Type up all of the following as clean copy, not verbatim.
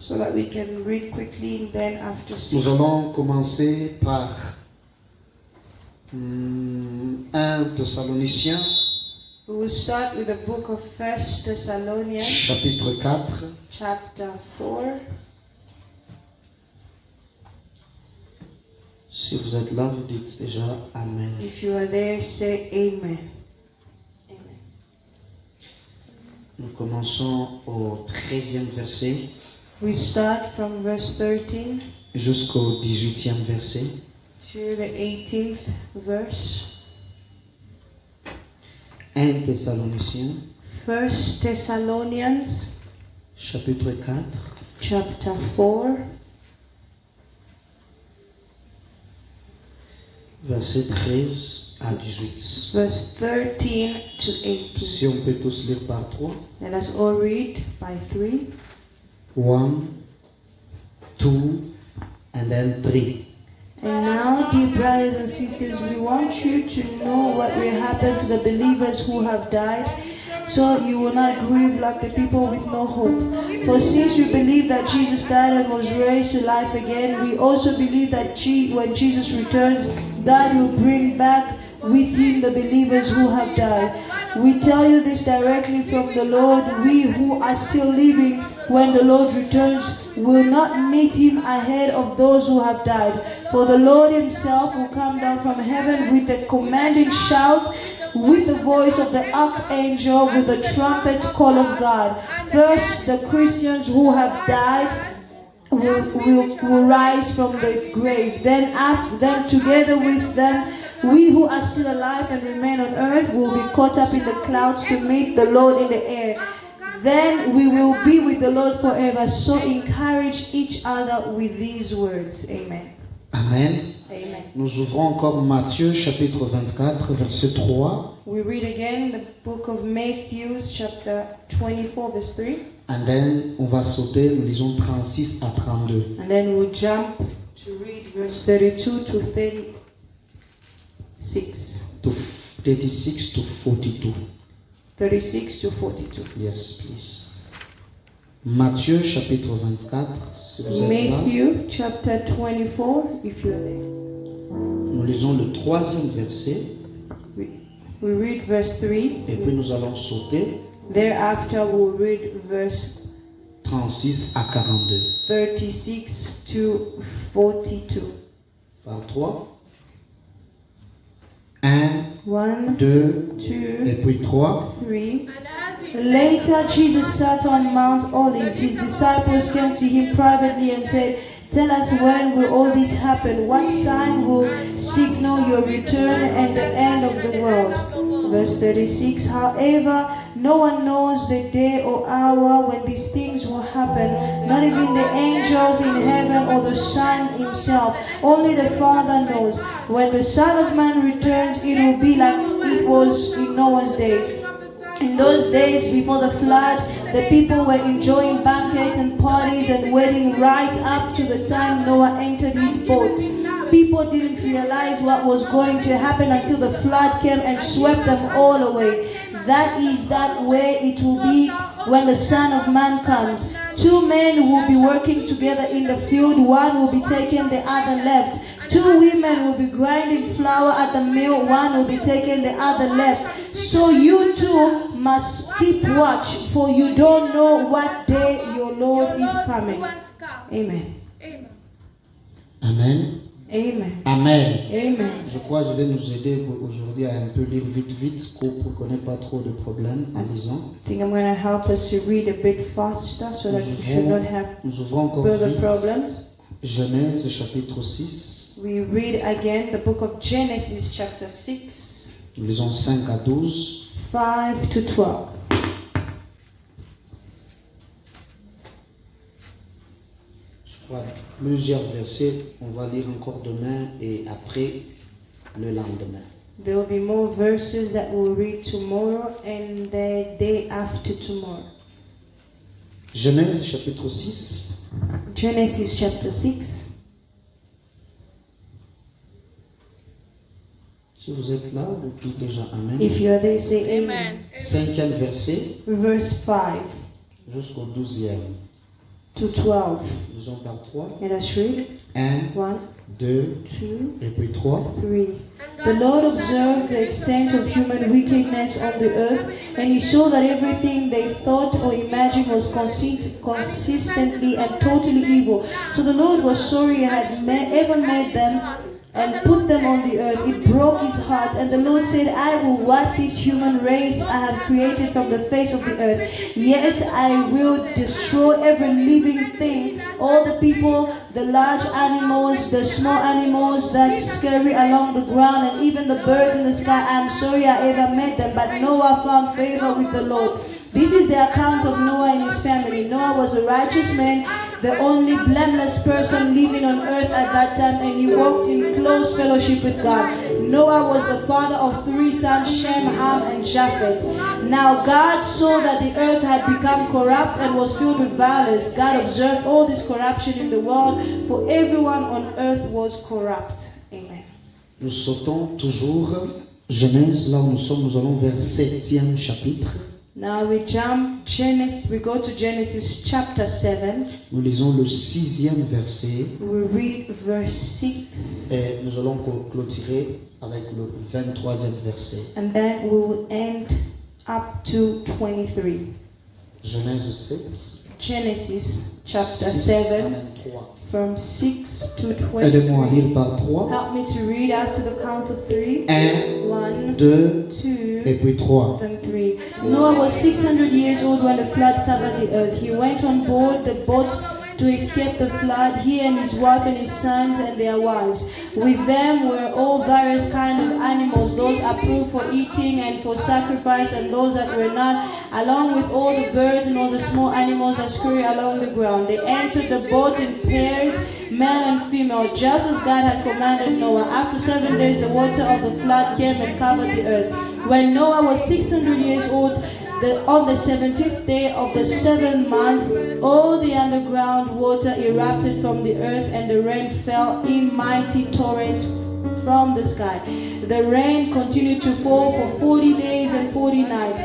so that we can read quickly and then after sing. Nous allons commencer par 1 Thessaloniciens, We will start with the book of 1 Thessalonians, chapitre 4. chapter 4. Si vous êtes là, vous dites déjà Amen. If you are there, say Amen. Amen. Nous commençons au 13e verset We start from verse 13 jusqu'au 18e verset. to the 18th verse. 1 Thessaloniciens, 1 Thessalonians, chapitre 4, chapter 4, verset 13 à 18. verse 13 to 18. Si on peut tous lire par 3. Let us all read by 3. 1, 2, and then 3. And now, dear brothers and sisters, we want you to know what will happen to the believers who have died, so you will not grieve like the people with no hope. For since we believe that Jesus died and was raised to life again, we also believe that when Jesus returns, God will bring back with him the believers who have died. We tell you this directly from the Lord. We who are still living when the Lord returns will not meet him ahead of those who have died. For the Lord himself will come down from heaven with a commanding shout, with the voice of the archangel, with the trumpet call of God. First, the Christians who have died will rise from the grave. Then together with them, we who are still alive and remain on earth will be caught up in the clouds to meet the Lord in the air. Then we will be with the Lord forever. So encourage each other with these words. Amen. Amen. Amen. Nous ouvrons encore Matthieu chapitre 24, verset 3. We read again the book of Matthew, chapter 24, verse 3. And then on va sauter, nous lisons 36 à 32. And then we'll jump to read verse 32 to 36. 36 to 42. 36 to 42. Yes, please. Matthieu chapitre 24, si vous êtes là. Matthew chapter 24, if you're there. Nous lisons le 3e verset We read verse 3. et puis nous allons sauter Thereafter we'll read verse 36 à 42. 36 to 42. Par 3. 1, 1, 2, 2, et puis 3. 3. Later Jesus sat on Mount Olives. His disciples came to him privately and said, "Tell us, when will all this happen? What sign will signal your return and the end of the world?" Verse 36. However, no one knows the day or hour when these things will happen, not even the angels in heaven or the Son himself. Only the Father knows. When the Son of Man returns, it will be like it was in Noah's days. In those days before the flood, the people were enjoying banquets and parties and weddings right up to the time Noah entered his boat. People didn't realize what was going to happen until the flood came and swept them all away. That way it will be when the Son of Man comes. Two men will be working together in the field. One will be taken, the other left. Two women will be grinding flour at the mill. One will be taken, the other left. So you too must keep watch, for you don't know what day your Lord is coming. Amen. Amen. Amen. Amen. Amen. Je crois que je vais nous aider aujourd'hui à un peu lire vite, pour qu'on n'ait pas trop de problèmes en lisant. I think I'm going to help us to read a bit faster so that we should not have Nous ouvrons encore further vite problems. Genèse chapitre 6. We read again the book of Genesis chapter 6, Nous lisons 5 à 12. 5 to 12. Je crois plusieurs versets. On va lire encore demain et après le lendemain. There will be more verses that we'll read tomorrow and the day after tomorrow. Genèse chapitre 6. Genesis chapter 6. Si vous êtes là, vous dites déjà Amen. If you are there, say Amen. 5e verset Verse 5 jusqu'au 12e. to 12. Lisons par 3. And let's read 1, 1, 2, 2, et puis 3. 3. The Lord observed the extent of human wickedness on the earth, and he saw that everything they thought or imagined was consistently and totally evil. So the Lord was sorry he had ever made them and put them on the earth. It broke his heart, and the Lord said, I will wipe this human race I have created from the face of the earth. Yes, I will destroy every living thing, all the people, the large animals, the small animals that scurry along the ground, and even the birds in the sky. I am sorry I ever made them. But Noah found favor with the Lord. This is the account of Noah and his family. Noah was a righteous man, the only blameless person living on earth at that time, and he walked in close fellowship with God. Noah was the father of 3 sons, Shem, Ham, and Japheth. Now God saw that the earth had become corrupt and was filled with violence. God observed all this corruption in the world, for everyone on earth was corrupt. Amen. Nous sautons toujours Genèse, là où nous sommes, nous allons vers 7e chapitre. Now we go to Genesis chapter 7. Nous lisons le 6e verset We read verse 6. et nous allons clôturer avec le 23e verset. And then we will end up to 23. Genèse 7, Genesis chapter 6 7 à 23. from 6 to Aidez-moi à 23. lire par 3. Help me to read after the count of 3. 1, 1, 2 2, et puis 3. and 3. Noah was 600 years old when the flood covered the earth. He went on board the boat to escape the flood, he and his wife and his sons and their wives. With them were all various kinds of animals, those approved for eating and for sacrifice, and those that were not, along with all the birds and all the small animals that scurry along the ground. They entered the boat in pairs, male and female, just as God had commanded Noah. After 7 days, the water of the flood came and covered the earth. When Noah was 600 years old, on the 17th day of the 7th month, all the underground water erupted from the earth, and the rain fell in mighty torrents from the sky. The rain continued to fall for 40 days and 40 nights.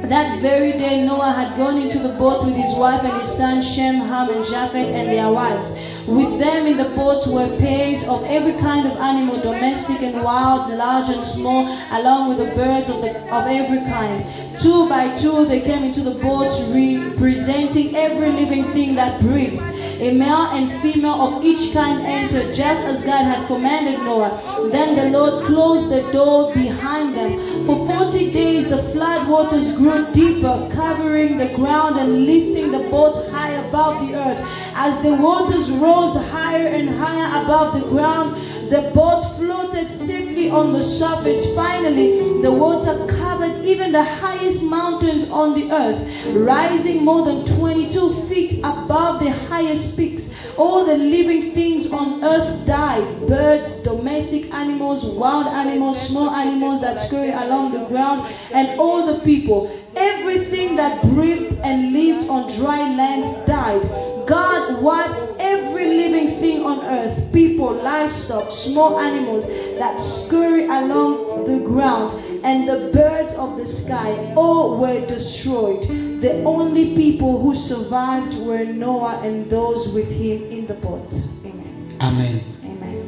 That very day Noah had gone into the boat with his wife and his sons Shem, Ham, and Japheth and their wives. With them in the boat were pairs of every kind of animal, domestic and wild, large and small, along with the birds of every kind. 2 by 2 they came into the boat, representing every living thing that breathes. A male and female of each kind entered, just as God had commanded Noah. Then the Lord closed the door behind them. For 40 days the flood waters grew deeper, covering the ground and lifting the boat high above the earth. As the waters rose higher and higher above the ground, the boat floated safely on the surface. Finally, the water covered even the highest mountains on the earth, rising more than 22 feet above the highest peaks. All the living things on earth died: birds, domestic animals, wild animals, small animals that scurry along the ground, and all the people. Everything that breathed and lived on dry land died. God wiped every living thing on earth, people, livestock, small animals that scurry along the ground, and the birds of the sky. All were destroyed. The only people who survived were Noah and those with him in the boat. Amen. Amen. Amen.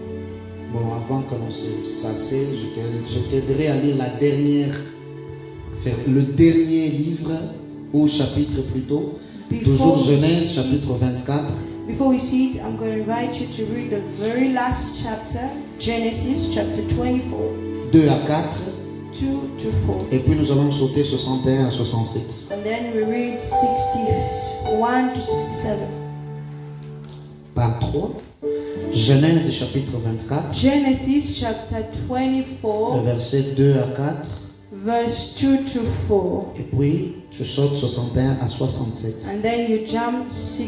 Bon, avant que l'on s'asseye, je t'aiderai à lire le dernier livre, ou chapitre plutôt, toujours Genèse, chapitre 24. Before we see it, I'm going to invite you to read the very last chapter, Genesis chapter 24. 2 à 4. 2 to 4. Et puis nous allons sauter 61 à 67. And then we read 61 to 67. Par 3. Genèse chapitre 24. Genesis chapter Le 24, verset 2 à 4. verse 2 to 4. Et puis tu sautes 61 à 67. And then you jump Si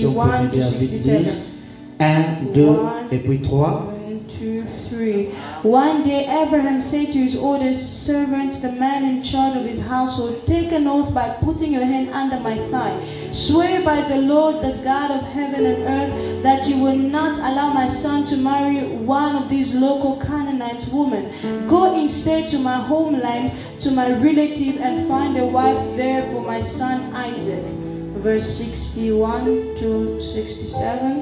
on peut 61 m'aider to à vite 67. lire. 1, 2 et puis 3. 1, 2, 3. One day Abraham said to his oldest servant, the man in charge of his household, take an oath by putting your hand under my thigh. Swear by the Lord, the God of heaven and earth, that you will not allow my son to marry one of these local Canaanite women. Go instead to my homeland, to my relative, and find a wife there for my son Isaac. verse 61 to 67.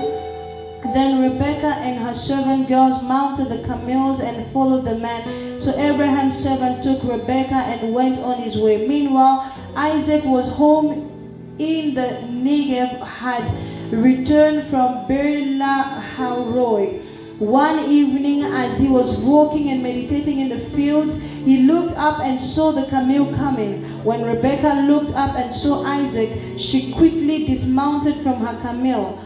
Then Rebekah and her servant girls mounted the camels and followed the man. So Abraham's servant took Rebekah and went on his way. Meanwhile, Isaac was home in the Negev, had returned from Beer-lahai-roi. One evening, as he was walking and meditating in the fields, he looked up and saw the camel coming. When Rebekah looked up and saw Isaac, she quickly dismounted from her camel.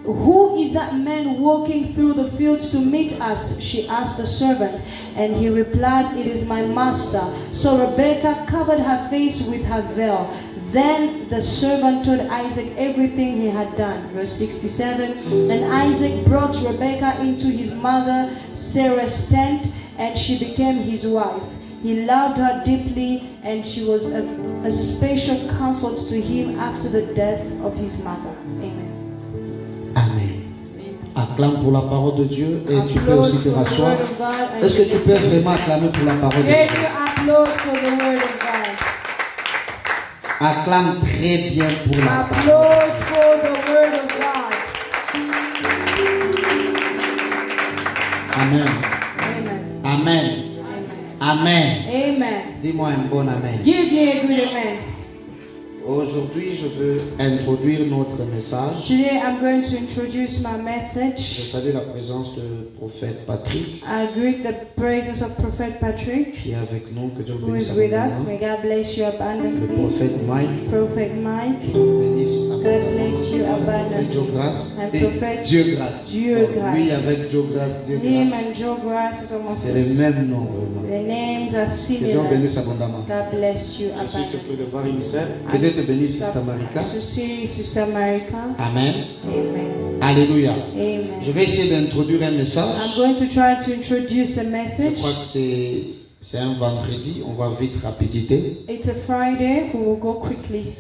"Who is that man walking through the fields to meet us?" she asked the servant. And he replied, "It is my master." So Rebekah covered her face with her veil. Then the servant told Isaac everything he had done. Verse 67. And Isaac brought Rebekah into his mother Sarah's tent, and she became his wife. He loved her deeply, and she was a special comfort to him after the death of his mother. Amen. Amen. Acclame pour la parole de Dieu et tu peux aussi te rasseoir. Est-ce que tu peux vraiment acclamer pour la parole de Dieu? Acclame très bien pour la parole. Amen. Amen. Amen. Amen. Dis-moi un bon amen. Give me a good amen. Aujourd'hui, je veux introduire notre message. Today I'm going to introduce my message. Je salue la présence du prophète Patrick I greet the presence of Prophet Patrick, qui est avec nous. Que Dieu who bénisse is with us. abondamment. May God bless you Le abundantly. prophète Mike. Prophet Mike, Que Dieu bénisse God abondamment. bless you Prophète abundantly. Joe Grace And et Prophet Dieu Grace. Dieu Donc, Grace. lui avec Joe Grace, Dieu Him Grace. and Joe Grass is almost C'est le même nom vraiment. the names are Que Dieu similar. bénisse abondamment. God bless you Je suis abundantly. surpris de voir une sœur. Que Dieu te bénisse, Sister Marika. To see Sister Marika. Amen. Amen. Alléluia. Amen. Je vais essayer d'introduire un I'm message. going to try to introduce a Je message. crois que c'est un vendredi. On va vite rapidité. It's a Friday. We will go quickly.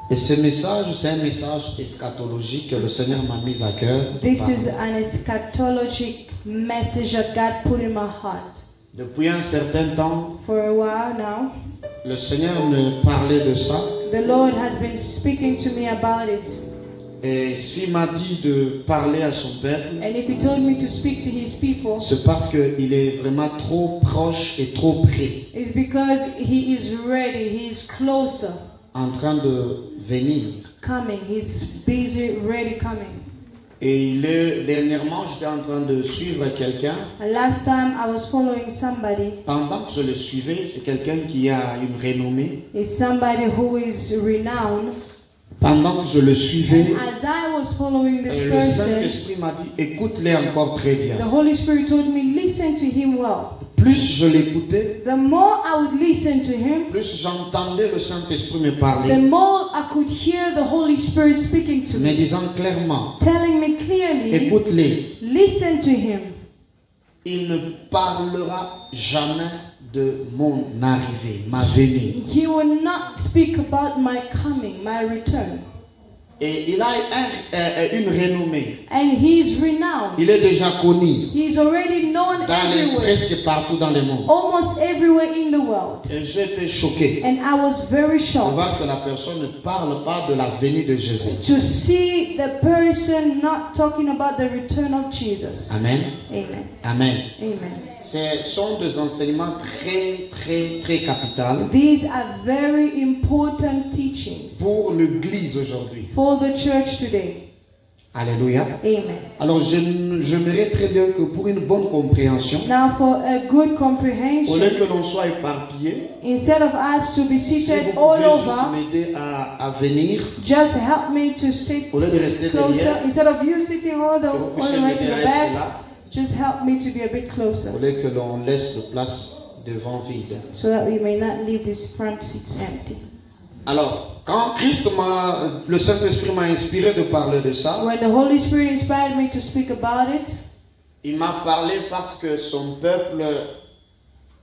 Et ce message, c'est un message eschatologique que le Seigneur m'a mis à cœur. de This parler. is an eschatologic message that God put in my heart. Depuis un certain temps, For a while now, le Seigneur me parlait de ça. the Lord has been speaking to me about it. Et s'il m'a dit de parler à son peuple, And if He told me to speak to His people, c'est parce qu'il est vraiment trop proche et trop près, it's because He is ready. He is closer, en train de venir. coming. He's busy, ready, coming. Et dernièrement, j'étais en train de suivre quelqu'un. And last time I was following somebody. Pendant que je le suivais, c'est quelqu'un qui a une renommée. Is somebody who is renowned. Pendant que je le suivais, And as I was following this le person, Saint-Esprit m'a dit, écoute-les encore très bien. the Holy Spirit told me, listen to him well. Plus je l'écoutais, The more I would listen to him, plus j'entendais le Saint-Esprit me the parler, more I could hear the Holy Spirit speaking to me me, disant clairement, telling me clearly, écoute-les. listen to him. Il ne parlera jamais de mon arrivée, ma venue. He will not speak about my coming, my return. Et il a une renommée. And he is renowned. Il est déjà connu He is already known everywhere, presque partout dans le monde. almost everywhere in the world. Et j'étais choqué And I was very de shocked voir que la personne ne parle pas de la venue de Jésus. to see the person not talking about the return of Jesus. Amen. Amen. Amen. Amen. Ce sont des enseignements très capitaux These are very important teachings pour l'Église aujourd'hui. for the church today. Alléluia. Amen. Alors j'aimerais très bien que pour une bonne compréhension, Now for a good au lieu comprehension, que l'on soit éparpillé, instead of us to be si vous seated pouvez all juste over, m'aider à venir, just help me to sit au lieu de rester closer. derrière, Instead of you sitting all the que vous all puissiez the way to m'aider the à être back, là, just help me to be a bit closer, au lieu que l'on laisse de place devant vide. so that we may not leave these front seats empty. Alors, quand le Saint-Esprit m'a inspiré de parler de ça, When the Holy Spirit inspired me to speak about it, il m'a parlé parce que son peuple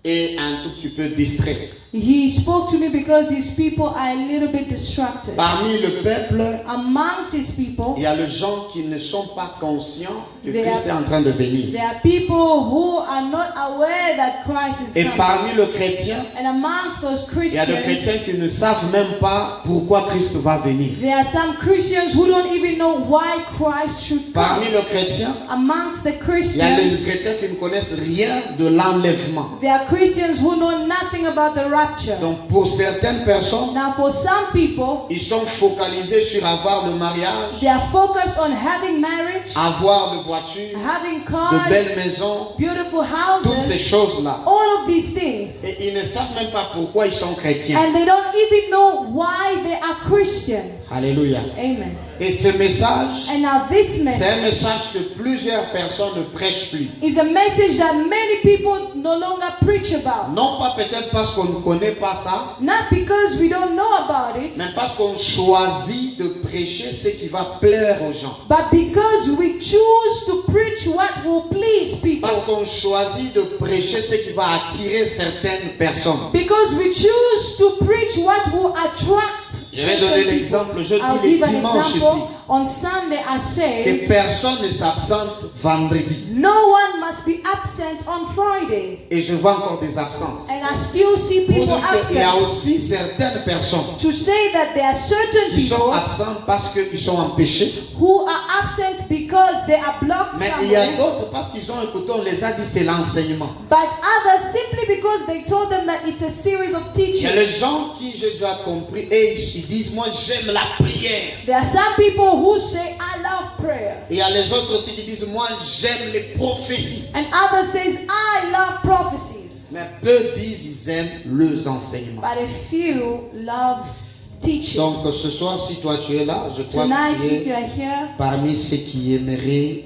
est un tout petit peu distrait. He spoke to me because his people are a little bit distracted. Parmi le peuple, Amongst his people, il y a les gens qui ne sont pas conscients que There Christ are- est en train de venir. there are people who are not aware that Christ is Et coming. parmi les chrétiens, And amongst those il y a des Christians, chrétiens qui ne savent même pas pourquoi Christ va venir. there are some Christians who don't even know why Christ should come. Parmi les chrétiens, Amongst the il y a les Christians, chrétiens qui ne connaissent rien de l'enlèvement. there are Christians who know nothing about the rapture. Donc pour certaines personnes, Now, for some people, ils sont focalisés sur avoir le mariage, they are focused on having marriage, avoir de voitures, having de belles cars, maisons, beautiful toutes ces houses, choses-là. all of these things. Et ils ne savent même pas pourquoi ils sont chrétiens. And they don't even know why they are Christian. Alléluia. Amen. Et ce message, And now this c'est message un message que plusieurs personnes ne prêchent plus. is a message that many people no longer preach about. Non pas peut-être parce qu'on ne connaît pas ça, Not because we don't know about it, mais parce qu'on choisit de prêcher ce qui va plaire aux gens. but because we choose to preach what will please people. Parce qu'on choisit de prêcher ce qui va attirer certaines personnes. Because we choose to preach what will attract. Je vais donner certain l'exemple. people. Je I'll dis give les an dimanches ici. example. On Sunday, I say Que personne ne s'absente vendredi. no one must be absent on Friday. Et je vois encore des absences. And I still see Pour people dire qu'il y a absent. aussi certaines personnes To say that there are certain qui sont people absentes parce qu'ils sont empêchés. who are absent because they are blocked Mais il y a somewhere, d'autres parce qu'ils ont écouté, on les a dit c'est l'enseignement. but others simply because they told them that it's a series of Il y a teaching. les gens qui, j'ai déjà compris, et ils disent, moi j'aime la prière. There are some people who say, I love prayer. Et il y a les autres aussi qui disent, moi j'aime les prophéties. And others says, I love prophecies. Mais peu disent, ils aiment les enseignements. But a few love Donc teachings. ce soir, si toi tu es là, je crois Tonight, que tu if you es are here, parmi ceux qui aimeraient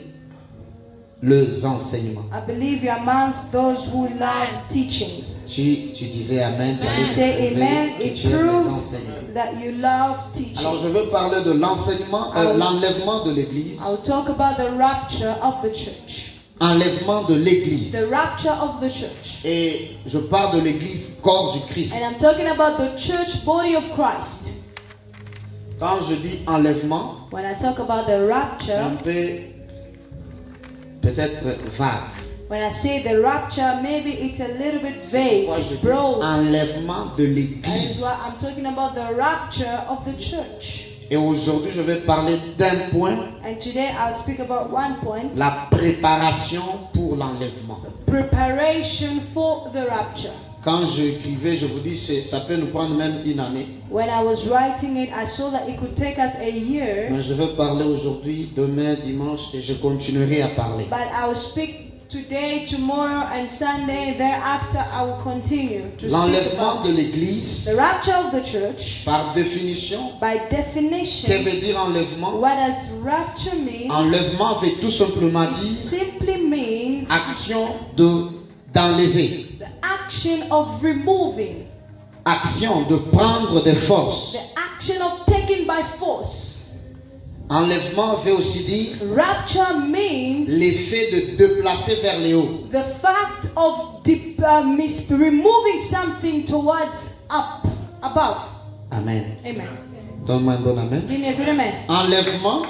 les enseignements. I believe you're amongst those who love teachings. Tu disais Amen, ça veut Say amen. prouver que It tu aimes les proves enseignements. that you love teachings. Alors je veux parler de l'enseignement, l'enlèvement de l'église. I'll talk about the rapture of the church. Enlèvement de l'église. The rapture of the church. Et je parle de l'église corps du Christ. And I'm talking about the church body of Christ. Quand je dis enlèvement, When I talk about the c'est un rapture, peu peut-être vague. when I say the rapture, maybe it's a little bit vague, Moi je dis broad. enlèvement de That is l'église. why I'm talking about the rapture of the church. Et aujourd'hui je vais parler d'un point, And today I'll speak about one point, la préparation pour l'enlèvement. preparation for the rapture. Quand j'écrivais, je vous dis, ça peut nous prendre même une année. When I was writing it, I saw that it could take us a year, Mais je vais parler aujourd'hui, demain, dimanche, et je continuerai à parler. but I will speak today, tomorrow, and Sunday. Thereafter, I will continue to speak L'enlèvement about de this. l'église, The rapture of the church, par définition, by que definition, veut dire enlèvement? what does rapture mean? Enlèvement veut tout simplement It dire simply means action d'enlever, the action of removing, action de prendre des forces. the action of taking by force. Enlèvement veut aussi dire Rapture means l'effet de déplacer vers le haut. the fact of removing something towards up, above. Amen. Amen. Donne-moi un bon amen. Give me a good amen. Enlèvement,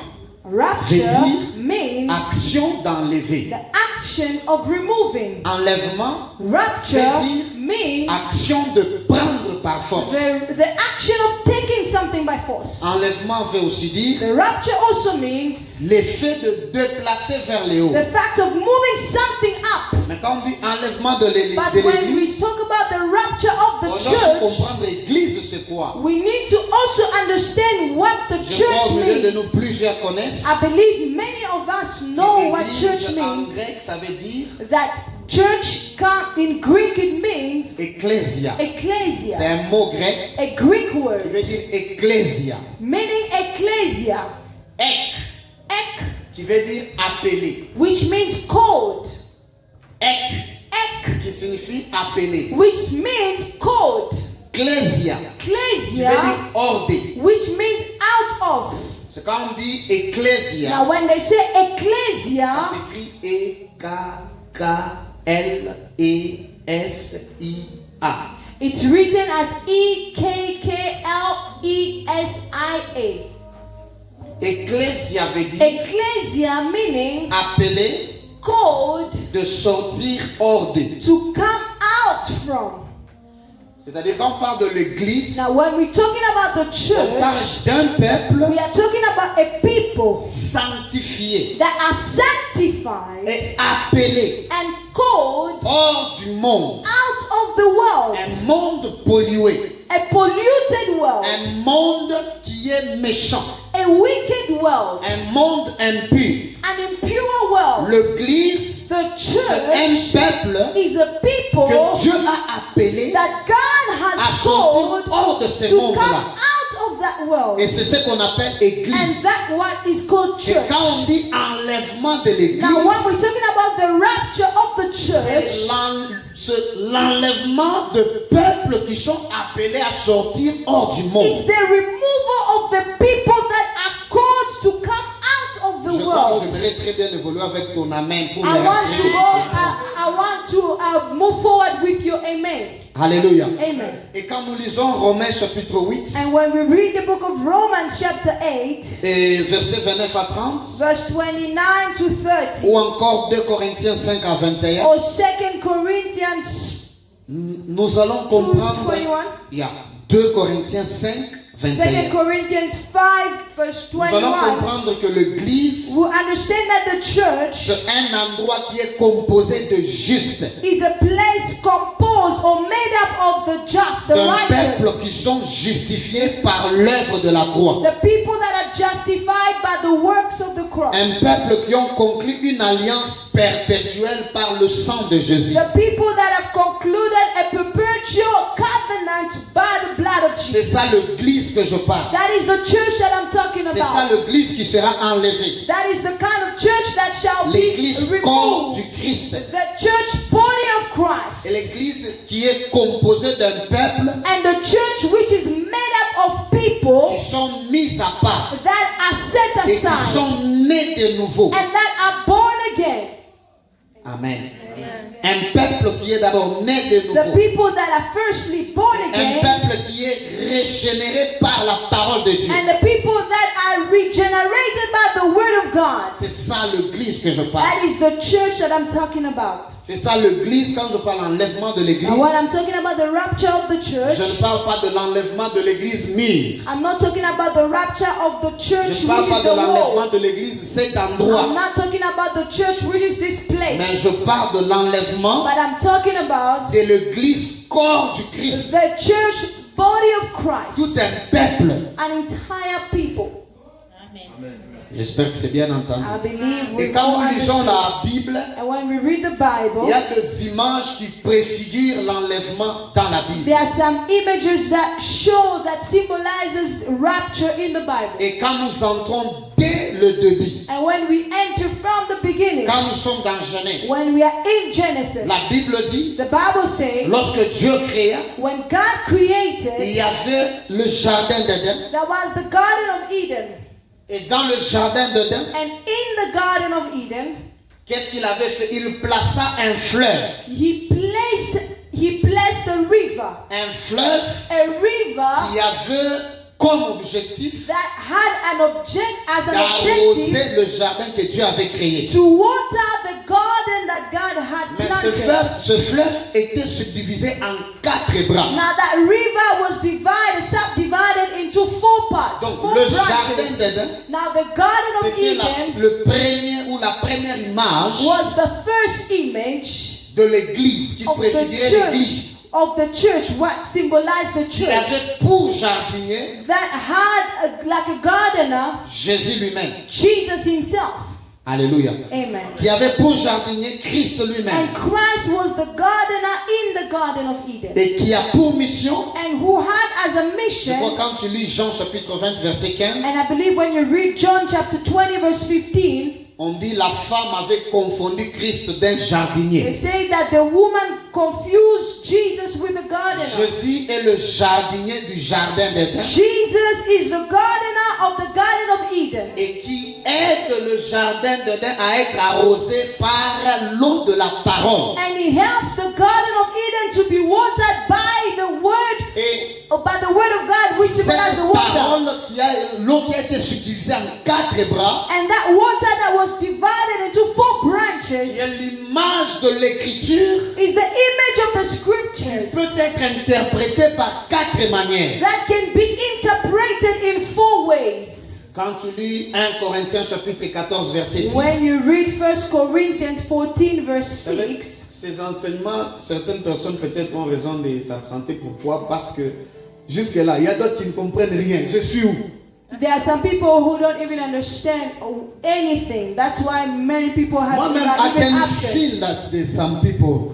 Rapture Veut means action d'enlever. the action of removing. Enlèvement, Rapture Veut dire means action de prendre par force. the action of taking something by force. Enlèvement veut aussi dire The rapture also means l'effet de déplacer vers le haut. the fact of moving something up. Mais quand on dit enlèvement de But when we l'église, talk about the rapture of on the doit aussi church, comprendre l'église c'est quoi. we need to also understand what the Je crois church au milieu de nous means. plusieurs connaissent. I believe many of us know what church Église en means. grec ça veut dire That church in Greek it means ecclésia. C'est ecclesia, un mot grec a Greek qui word veut dire ecclésia. meaning ecclesia, Ek ek, qui veut dire appelé. which means called, Ek ek, qui signifie appelé. which means called, Ecclésia qui veut ecclesia, dire hors de. which means out of. C'est quand on dit ecclésia, Now when they say ça ecclesia, s'écrit E-K-K-L-E-S-I-A. It's written as E-K-K-L-E-S-I-A. Ecclesia veut dire Ecclesia meaning appeler, called, de sortir hors de. to come out from. C'est-à-dire quand on parle de l'église, Now when we're talking about the on parle church, d'un peuple we are talking about a people sanctifié that are sanctified et appelé and called hors du monde. out of the world, Un monde pollué, a polluted world, un monde qui est méchant, a wicked world, un monde impur. an impure world. L'église, The c'est un church peuple is a people que Dieu a appelé that God à has sortir called hors de ce to come monde-là. out of that world. Et c'est ce qu'on appelle église. And that what is called Et church. quand on dit enlèvement de l'église, Now when we're talking about the rapture of the c'est church, l'enlèvement de peuples qui sont appelés à sortir hors du monde. it's the removal of the people that are called to come out of the world. J'aimerais très bien évoluer avec ton amen pour I les want rassurer to que tu go. comprends. I want to move forward with your amen. Alléluia. Amen. Et quand nous lisons Romains chapitre 8 And when we read the book of Romans chapter 8, et versets 29 à 30, verse 29 to 30, ou encore 2 Corinthiens 5 à 21, or 2 Corinthians nous allons 2, comprendre. 21, Il y a 2 Corinthiens 5, 2 21. Corinthians 5, verse Nous allons 21, comprendre que l'église, we understand that the church c'est un endroit qui est composé de justes, is a place composed or made up of the just, the d'un peuple righteous, qui sont justifiés par l'œuvre de la croix. the people that are justified by the works of the cross, Un peuple qui ont conclu une alliance perpétuelle par le sang de Jésus. the people that have concluded a perpetual covenant by the blood of C'est Jesus. ça l'église que je parle. That is the church that I'm talking C'est ça about. l'église qui sera enlevée. That is the kind of church that shall be L'église corps du removed. Christ. The church body of Et Christ. l'église qui est composée d'un peuple And the church which is made up of people qui sont mis à part that are set et qui aside sont nés de nouveau. and that are born again. Amen. Un peuple qui est d'abord né de The nouveau. people that are firstly born Un again peuple qui est régénéré par la parole de Dieu. and the people that are regenerated by the word of God. C'est ça l'église que je parle. That is the church that I'm talking about. C'est ça l'église quand je parle enlèvement de l'église. Now, when I'm talking about the rapture of the Je ne church, parle pas de l'enlèvement de l'église mire. I'm not talking about the rapture of the Je church, ne parle which pas is de the l'enlèvement wall. de l'église cet I'm endroit. not talking about the church, which is this Mais place. je parle de l'enlèvement But I'm talking about de l'église corps du Christ. the church body of Christ, Tout un peuple. an entire people. J'espère que c'est bien entendu. I believe we Et quand all nous lisons understand. la Bible, And when we read the il Bible, y a des images qui préfigurent l'enlèvement dans la Bible. there are some images that show, that symbolizes rapture in the Bible. Et quand nous entrons dès le début, And when we enter from the beginning, quand nous sommes dans Genèse, when we are in Genesis, la Bible dit, the Bible says, lorsque Dieu créa, when God il created, y avait le jardin d'Éden. that was the Garden of Eden. Et dans le jardin d'Éden, And in the Garden of Eden, qu'est-ce qu'il avait fait? Il plaça un fleuve. he placed a river. Un fleuve A river qui avait comme objectif that had an object as an d'arroser objective le jardin que Dieu avait créé. to water the garden that God had Mais planted. ce fleuve était subdivisé en 4 bras. Now that river was subdivided into 4 parts, Donc 4 le jardin branches. d'Éden, Now the Garden of c'était Eden le premier ou la première image was the first image de l'église qui of the préfigurait church, l'église. what symbolized the Qui church, avait pour jardinier that had like a gardener, Jésus lui-même. Jesus himself. Alléluia. Amen. Qui avait pour jardinier Christ lui-même. And Christ was the gardener in the Garden of Eden. Et qui a pour mission, And who had as a je crois mission, quand tu lis Jean chapitre 20 verset 15, and I believe when you read John chapter 20 verse 15, on dit la femme avait confondu Christ d'un they jardinier. say that the woman confused Jesus with the gardener. Jésus est le jardinier du jardin d'Éden Jesus is the gardener of the Garden of Eden. et qui aide le jardin d'Éden à être arrosé par l'eau de la parole. And he helps the Garden of Eden to be watered by the different as the cette water. parole, l'eau qui a été subdivisée en 4 bras, And that water that was divided into 4 qui branches est l'image de l'écriture, is the image of the qui scriptures peut être interprétée par 4 manières. that can be interpreted in 4 ways. Quand tu lis 1 Corinthiens chapitre 14 verset 6, When you read 1 Corinthians 14 verse vous savez, 6, ces enseignements, certaines personnes peut-être ont raison de s'absenter. Pourquoi? Parce que jusque-là, il y a d'autres qui ne comprennent rien. Je suis où? there are some people who don't even understand anything. That's why many people have Moi-même, are I even can absent. feel that there's some people.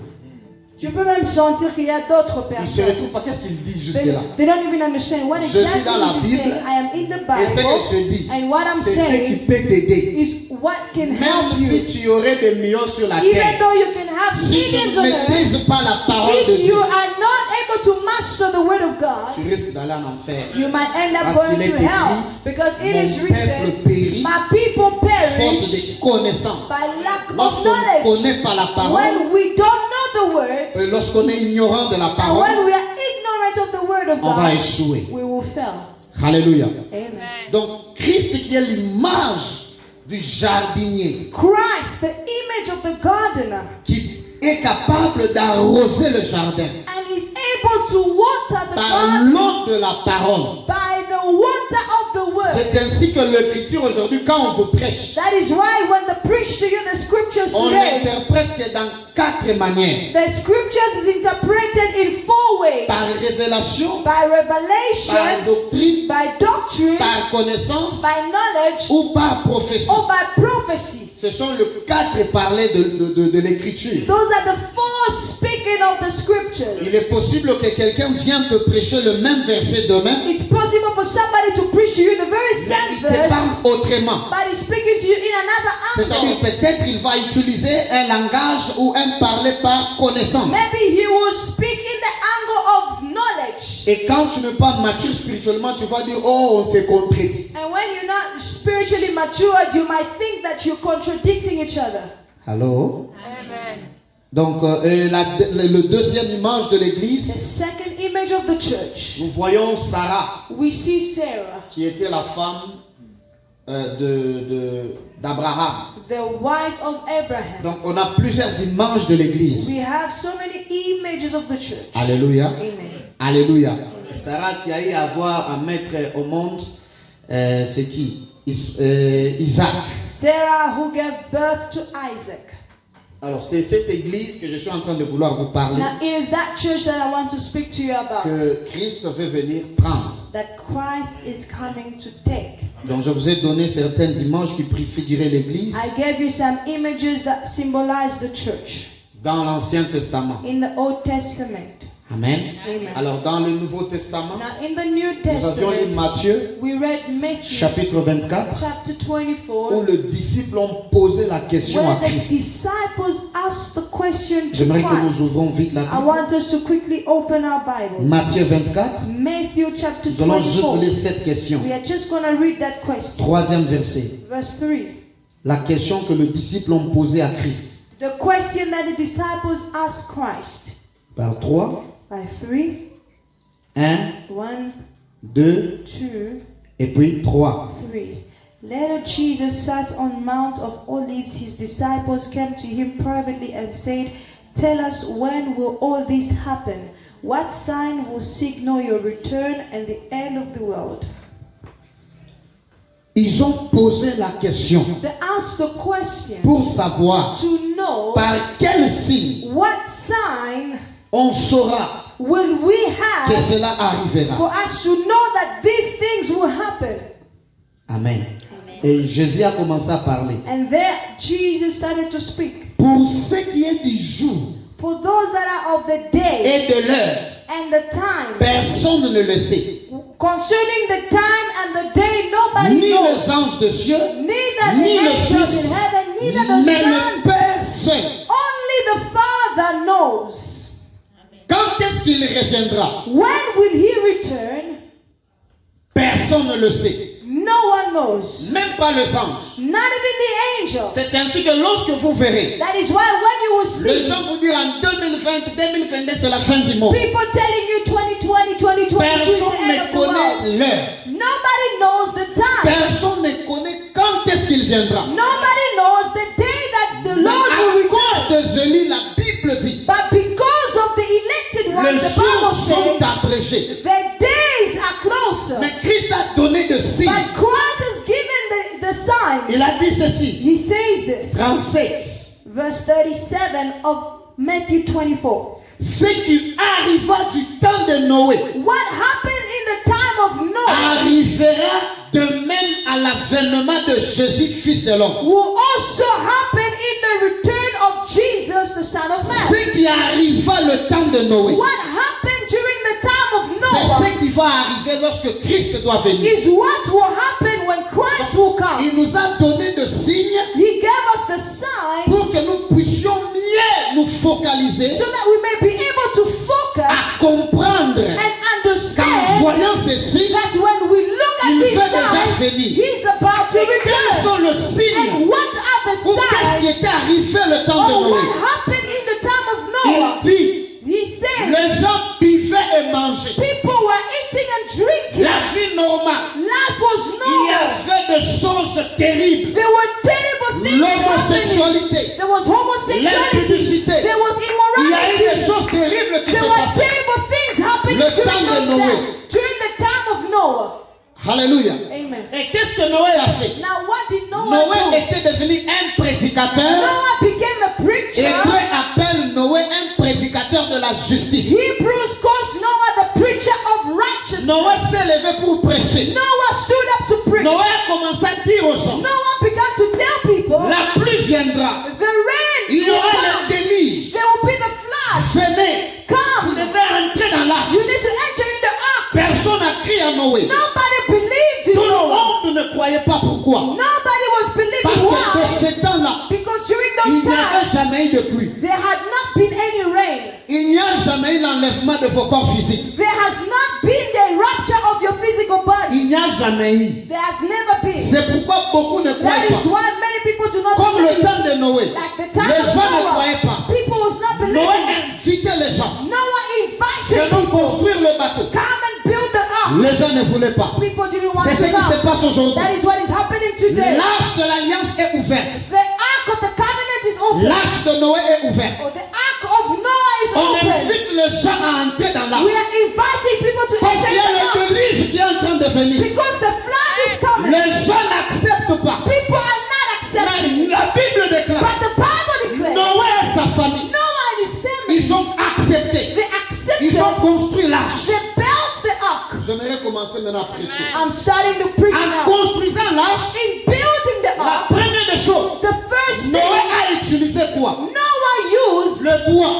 Je peux même sentir qu'il y a d'autres Ils ne se personnes. retrouvent pas. Qu'est-ce qu'ils disent They, jusque-là? they don't even understand what Je suis exactly dans la is Bible, saying. I am in the Et ce que je Bible, dis, and what I'm c'est ce qui saying peut t'aider. is what can Même help si you. tu aurais des millions sur la Even terre, though you can have si tu millions ne on earth, maîtrises pas la parole de if you Dieu, are not able to master the word of God, tu risques d'aller en enfer. you might end up Parce going qu'il est to hell. écrit, Because it is Mon peuple written, périt my people faute perish de connaissance. by lack of Lorsqu'on ne knowledge. connaît pas la parole, When we don't know the word, et lorsqu'on est ignorant de la and parole, when we are ignorant of the word of on va God, échouer. we will fail. Alléluia. Amen. Donc, Christ qui est l'image du jardinier, Christ, the image of the gardener, qui est capable d'arroser le jardin and is able to water the par garden l'eau de la parole. by the water of the word. C'est ainsi que l'écriture aujourd'hui, quand on vous prêche, That is why when they preach to you the scriptures on today, l'interprète que dans 4 manières. the scriptures is interpreted in 4 ways. Par révélation, By par revelation, doctrine, by doctrine, par connaissance by knowledge, ou par prophétie. or by prophecy. Ce sont les 4 parlers de l'écriture. Those are the 4 speaking of the scriptures. Il est possible que quelqu'un vienne te prêcher le même verset demain, It's possible for somebody to preach to you the very mais same il te parle verse, autrement. but he's speaking to you in another C'est-à-dire angle. peut-être il va utiliser un langage ou un parler par connaissance. Maybe he will speak in the angle of knowledge. Et quand tu n'es pas mature spirituellement, tu vas dire, oh, on s'est contredit. And when you're not spiritually matured, you might think that you're contradicting each other. Allô? Amen. Donc, le deuxième image de The l'église, second image of the church, nous voyons Sarah, we see Sarah, qui était la femme d'Abraham. the wife of Abraham. Donc, on a plusieurs images de l'église. We have so many images of the church. Alléluia. Amen. Alléluia. Sarah qui a eu à avoir à mettre au monde, c'est qui? Isaac. Sarah who gave birth to Isaac. Alors, c'est cette église que je suis en train de vouloir vous parler, Now it is that church that I want to speak to you about. que Christ veut venir prendre. That Christ is coming to take. Donc, je vous ai donné certaines images qui préfiguraient l'église I gave you some images that symbolize the church dans l'Ancien Testament. in the Old Testament. Amen. Amen. Alors, dans le Nouveau Testament, Now in the New nous avions lu Testament, Matthieu, we read Matthew chapitre 24, chapter où 24, les disciples ont posé la question à where the Christ. disciples asked the question to J'aimerais que nous Christ. ouvrons vite la I Bible. want us to quickly open our Bibles. Matthieu 24, Matthew chapter nous allons juste 24. lire cette question. We are just going to read that question. 3e verset. Verse 3. La question que les disciples ont posée à Christ. The question that the disciples asked Christ. Par 3, By 3, 1, 1, 2, 2, et puis 3. 3. Later Jesus sat on Mount of Olives. His disciples came to him privately and said, "Tell us, when will all this happen? What sign will signal your return and the end of the world?" Ils ont posé la question They asked the question pour savoir to know par quel signe what sign on saura will we que have cela arrivera. for us to know that these things will happen. Amen. Et Jésus a commencé à parler. And there Jesus started to speak. Pour ce qui est du jour For those that are of the day et de l'heure, and the time, personne ne le sait. concerning the time and the day, nobody Ni knows. les anges de cieux, Neither ni the le angels in Fils, heaven, neither the mais le Son. Père seul. Only the Father knows. Quand est-ce qu'il reviendra? When will He return? Personne ne le sait. No one knows. Même pas les anges. Not even the angels. C'est ainsi que lorsque vous verrez That is why when you will les see gens vous dire en 2020, 2022, c'est la fin du monde. people telling you 2020, 2022 is the Personne end ne of the connaît world. l'heure. Nobody knows the time. Personne ne connaît quand est-ce qu'il viendra. Nobody knows the day that the Mais Lord will à return. cause de Zélie, la Bible dit, But because of the elected ones, les the jours Bible sont says, abrégés. the days are closer. Mais Christ a donné de signes. But Christ has given the signs. Il a dit ceci. He says this. 37. Verse 37 of Matthew 24. Ce qui arriva du temps de Noé What happened in the time of Noah arrivera de même à l'avènement de Jésus, fils de l'homme. will also happen in the return of Jesus, the Son of Man. Ce qui arriva le temps de Noé, What happened during the time of c'est Noah ce qui va arriver lorsque Christ doit venir. is what will happen when Christ will come. Il nous a donné de signes He gave us the sign pour que nous puissions mieux nous focaliser so that we may be able to à focus comprendre and qu'en understand voyant ces signes, that when we look at il these veut déjà signs, venir. He's about to Et quels return. sont les signes And what are the ou qu'est-ce qui signs était arrivé le temps de of Noé? what happened in the time of Noah? Il dit, He said les gens buvaient et mangeaient. people were eating and drinking. La vie normale. Life was Il y normal. avait des choses terribles. There were terrible things happening. L'homosexualité. There was homosexuality. L'impudicité. There was Il y a eu des immorality. choses terribles qui There se were passaient. terrible things happening Le during temps de those Noé. times. During the time of Noah. Alléluia. Amen. Et qu'est-ce que Noé a fait? Now what did Noah Noé do? était devenu un prédicateur. Noah became a preacher. Hébreu appelle Noé un prédicateur de la justice. Hebrews calls Noah the preacher of righteousness. Noé s'est levé pour prêcher. Noah stood up to preach. Noé a commencé à dire aux gens, Noah began to tell people la pluie viendra. the rain Il y will aura come. le déluge. There will be the flood. Venez. Vous Come. devez entrer dans l'arche. You need to enter in the ark. Personne n'a crié à Noé. Nobody believed in Tout le Noah. monde ne croyait pas pourquoi. Nobody was Parce believing que de why. ce temps-là, Because during il those n'y avait times, jamais eu de pluie. there had not been any rain. Il n'y a jamais eu l'enlèvement de vos corps physiques. There has not been the rapture of your physical body. Il n'y a jamais eu. There has never been. C'est pourquoi beaucoup ne That croient is pas. why many people do not Comme le believe. temps de Noé. Like the time Les of gens ne Noah. croyaient pas. People was not Noé believing. invitait les gens. Noah invited Venons people. construire le bateau. Come and build the ark. Les gens ne voulaient pas. People didn't want C'est ce to qui se come. passe aujourd'hui. That is what is happening today. L'arche de l'alliance est ouverte. The ark of the covenant is open. L'arche de Noé est ouverte. Oh, the ark of Noah is On open. invite les gens à entrer dans We l'arche. are inviting people to Parce enter qu'il y a the le ark déluge qui est en train de venir. because the flood is coming. Les gens n'acceptent pas. People are not accepting. La Bible déclare, But the Bible declares Noé et sa famille, Noah and his family, ils ont accepté. they accepted, Ils ont construit l'arche. they built the ark. J'aimerais commencer maintenant à prêcher. I'm starting to preach En now. construisant l'arche, In building the la ark, première des choses, the first Noé thing a utilisé quoi? Noah used Le bois.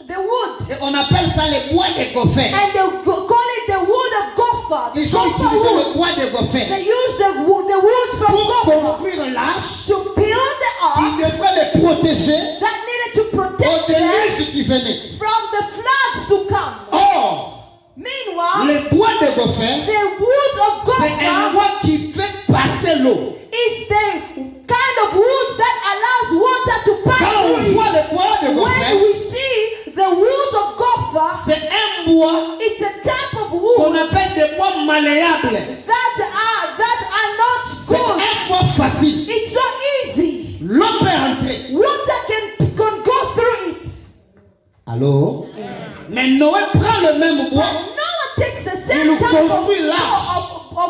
the wood. Et on appelle ça le bois des gophers. And they call it the wood of Gopher. Ils ont Gopher utilisé le wood. bois des gophers They use the woods from pour Gopher construire l'arche to build the qui ark devrait les protéger that needed to au protect them déluge qui venait. from the floods to come. Or, Meanwhile, le bois des gophers, the woods of c'est un Gopher bois qui fait passer l'eau. is the kind of woods that allows water to pass Quand on through voit it. le bois des When gophers, we see the woods of Gopher, c'est un bois it's a type of qu'on wood appelle des bois malléables. that are not C'est good. un bois facile. It's so easy. L'eau peut entrer. Water can go through it. Alors, mais Noé prend le même bois Noah takes the Il same type of construit l'arche.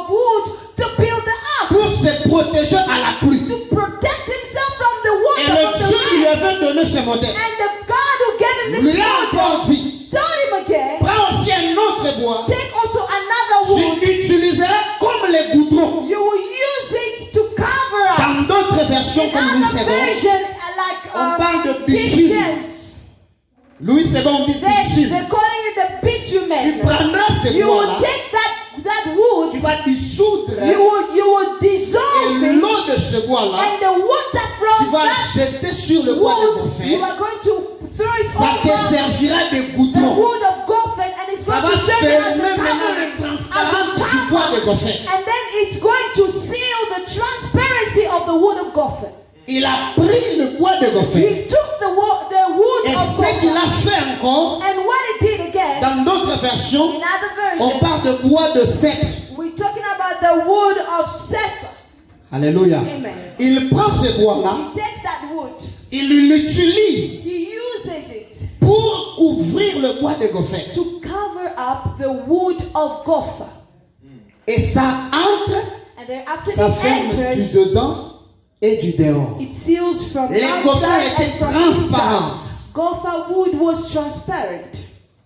wood to build the ark pour se protéger à la pluie. to protect himself from the Et water, le from Dieu the qui lui rain. avait donné ce modèle And the God who gave him this lui a encore model dit, told him again, prends aussi un autre bois, take also another wood. tu utiliseras comme les goudrons. You will use it to cover up. Dans d'autres versions In comme Louis other II, version, on parle de like bitume. King James, Louis II dit bitume. they're calling it the Tu bitumen. prendras ce You will bois-là, take that wood, tu vas dissoudre you will dissolve et l'eau it, de ce bois-là, and the water tu from vas that jeter sur le bois de wood, you Gopher. are going to throw it Ça te over servira de the goudron. wood of Gopher, and it's Ça going va to serve it as fermer a maintenant covering, la as a transparence du bois de cover, Gopher. and then it's going to seal the transparency of the wood of Gopher. Il a pris le bois de Gopher. He took the wood Et of ce qu'il Gopher, a fait encore, and what he did again, dans d'autres versions, in other on versions, parle de bois de cèdre. we the wood of Sephir. Alléluia. Amen. Il prend ce bois-là, He takes that wood. il l'utilise He uses it pour couvrir le bois de Gopher. to cover up the wood of Gopher. Et ça entre, And then after ça it ferme du enters, dedans et du dehors. it seals from Les outside Gophers and étaient from transparentes. inside. Gopher wood was transparent.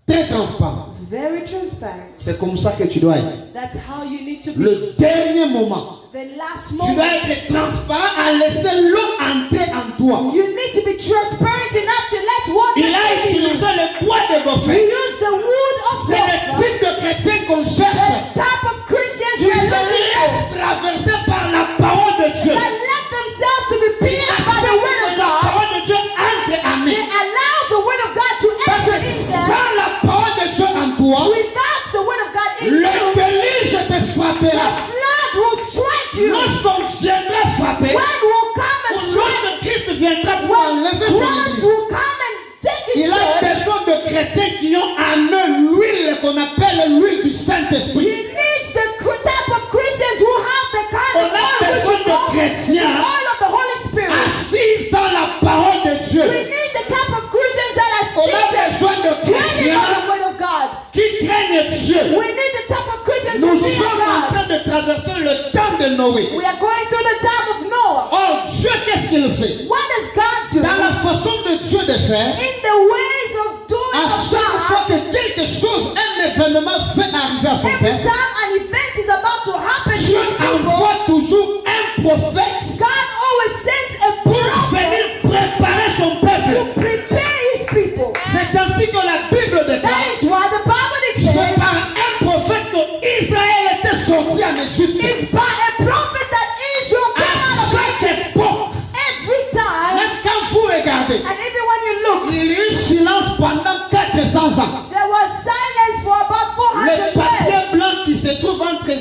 Très transparent. Very transparent. C'est comme ça que tu dois être. That's how you need to be. Le dernier moment, The last tu dois moment. être transparent à laisser l'eau entrer en toi. You need to be transparent enough to let water Il a in you. utilisé le bois de We Gopher. use the wood of C'est le Gopher. type de chrétien qu'on The cherche. type of Christians Qui we are se looking laisse for. traverser par la parole de Dieu. That let themselves to be pierced by the word of La God. parole de Dieu entre en They eux. allow the word of God to Parce enter que in them. sans la parole de Dieu en toi, Without the word of God in le you, déluge te the frappera. flood will strike you. Lorsqu'on viendra frapper, When will come ou and strike? lorsque Christ viendra pour When enlever son Christ église, will come and take his il a church. besoin de chrétiens qui ont en eux l'huile qu'on appelle l'huile du He Saint-Esprit. needs the type of Christians who have the kind On of a oil which besoin we de call the chrétiens oil of the Holy Spirit. assis dans la parole de We Dieu. need the type of Christians that are On a seated, besoin de dwelling on chrétiens the word of God. qui craignent Dieu. We need the type of Christians Nous who fear sommes en God. train de traverser le temps de Noé. We are going through the time of Noah. Oh Dieu, qu'est-ce qu'il fait? What does God do? Dans la façon de Dieu de faire, In the ways of doing à of chaque fois God, que quelque chose, un événement fait arriver à son every père, time an event is about to happen to Dieu his people, envoie toujours un prophète God always sends a pour venir prophet préparer son to peuple. prepare his people. C'est ainsi que la Bible That déclare. is why the Bible C'est declares par un prophète que Israël était sorti en Égypte. it's by a prophet that Israel À came out of chaque Egypt. époque, Every time, même quand vous regardez, and even when you look, il y a eu silence pendant 400 ans. there was silence for about 400 Le papier years. blanc qui se trouve entre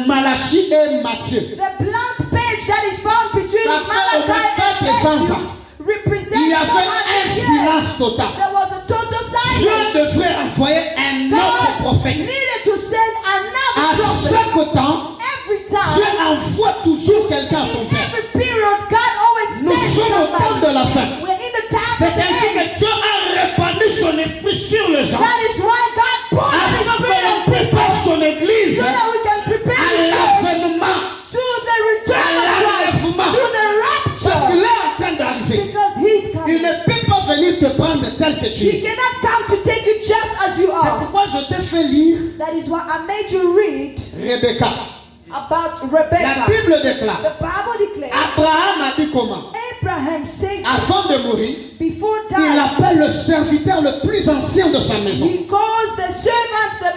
Malachie et Matthieu. The blank page that is found between Ça fait au moins Malachi 400 and ans. Matthew represents Il y avait 400 un years. silence total. There was a total Dieu silence. devrait envoyer un autre God prophète. needed to send À another prophet. chaque temps, Every Dieu time, envoie toujours quelqu'un à son in père. every period, God always Nous sends sommes au temps de somebody. la fin. We're in the time C'est of the ainsi end. que Dieu a répandu son esprit sur les gens. That is why God poured His Afin que Spirit l'on on people prépare son église so that we can prepare à the church l'avènement. to the return of Christ, l'enlèvement. to the Parce qu'il rapture. est en train d'arriver. Because He's Il coming. ne peut pas venir te prendre tel que tu He es. cannot come to take you just as you C'est are. pourquoi je t'ai fait lire That is why I made you read Rebecca. about La Rebecca. Bible déclare. The Bible declares Abraham a dit comment? Abraham said Avant de mourir, before il dying, appelle le serviteur le plus ancien de sa maison. he calls the servants the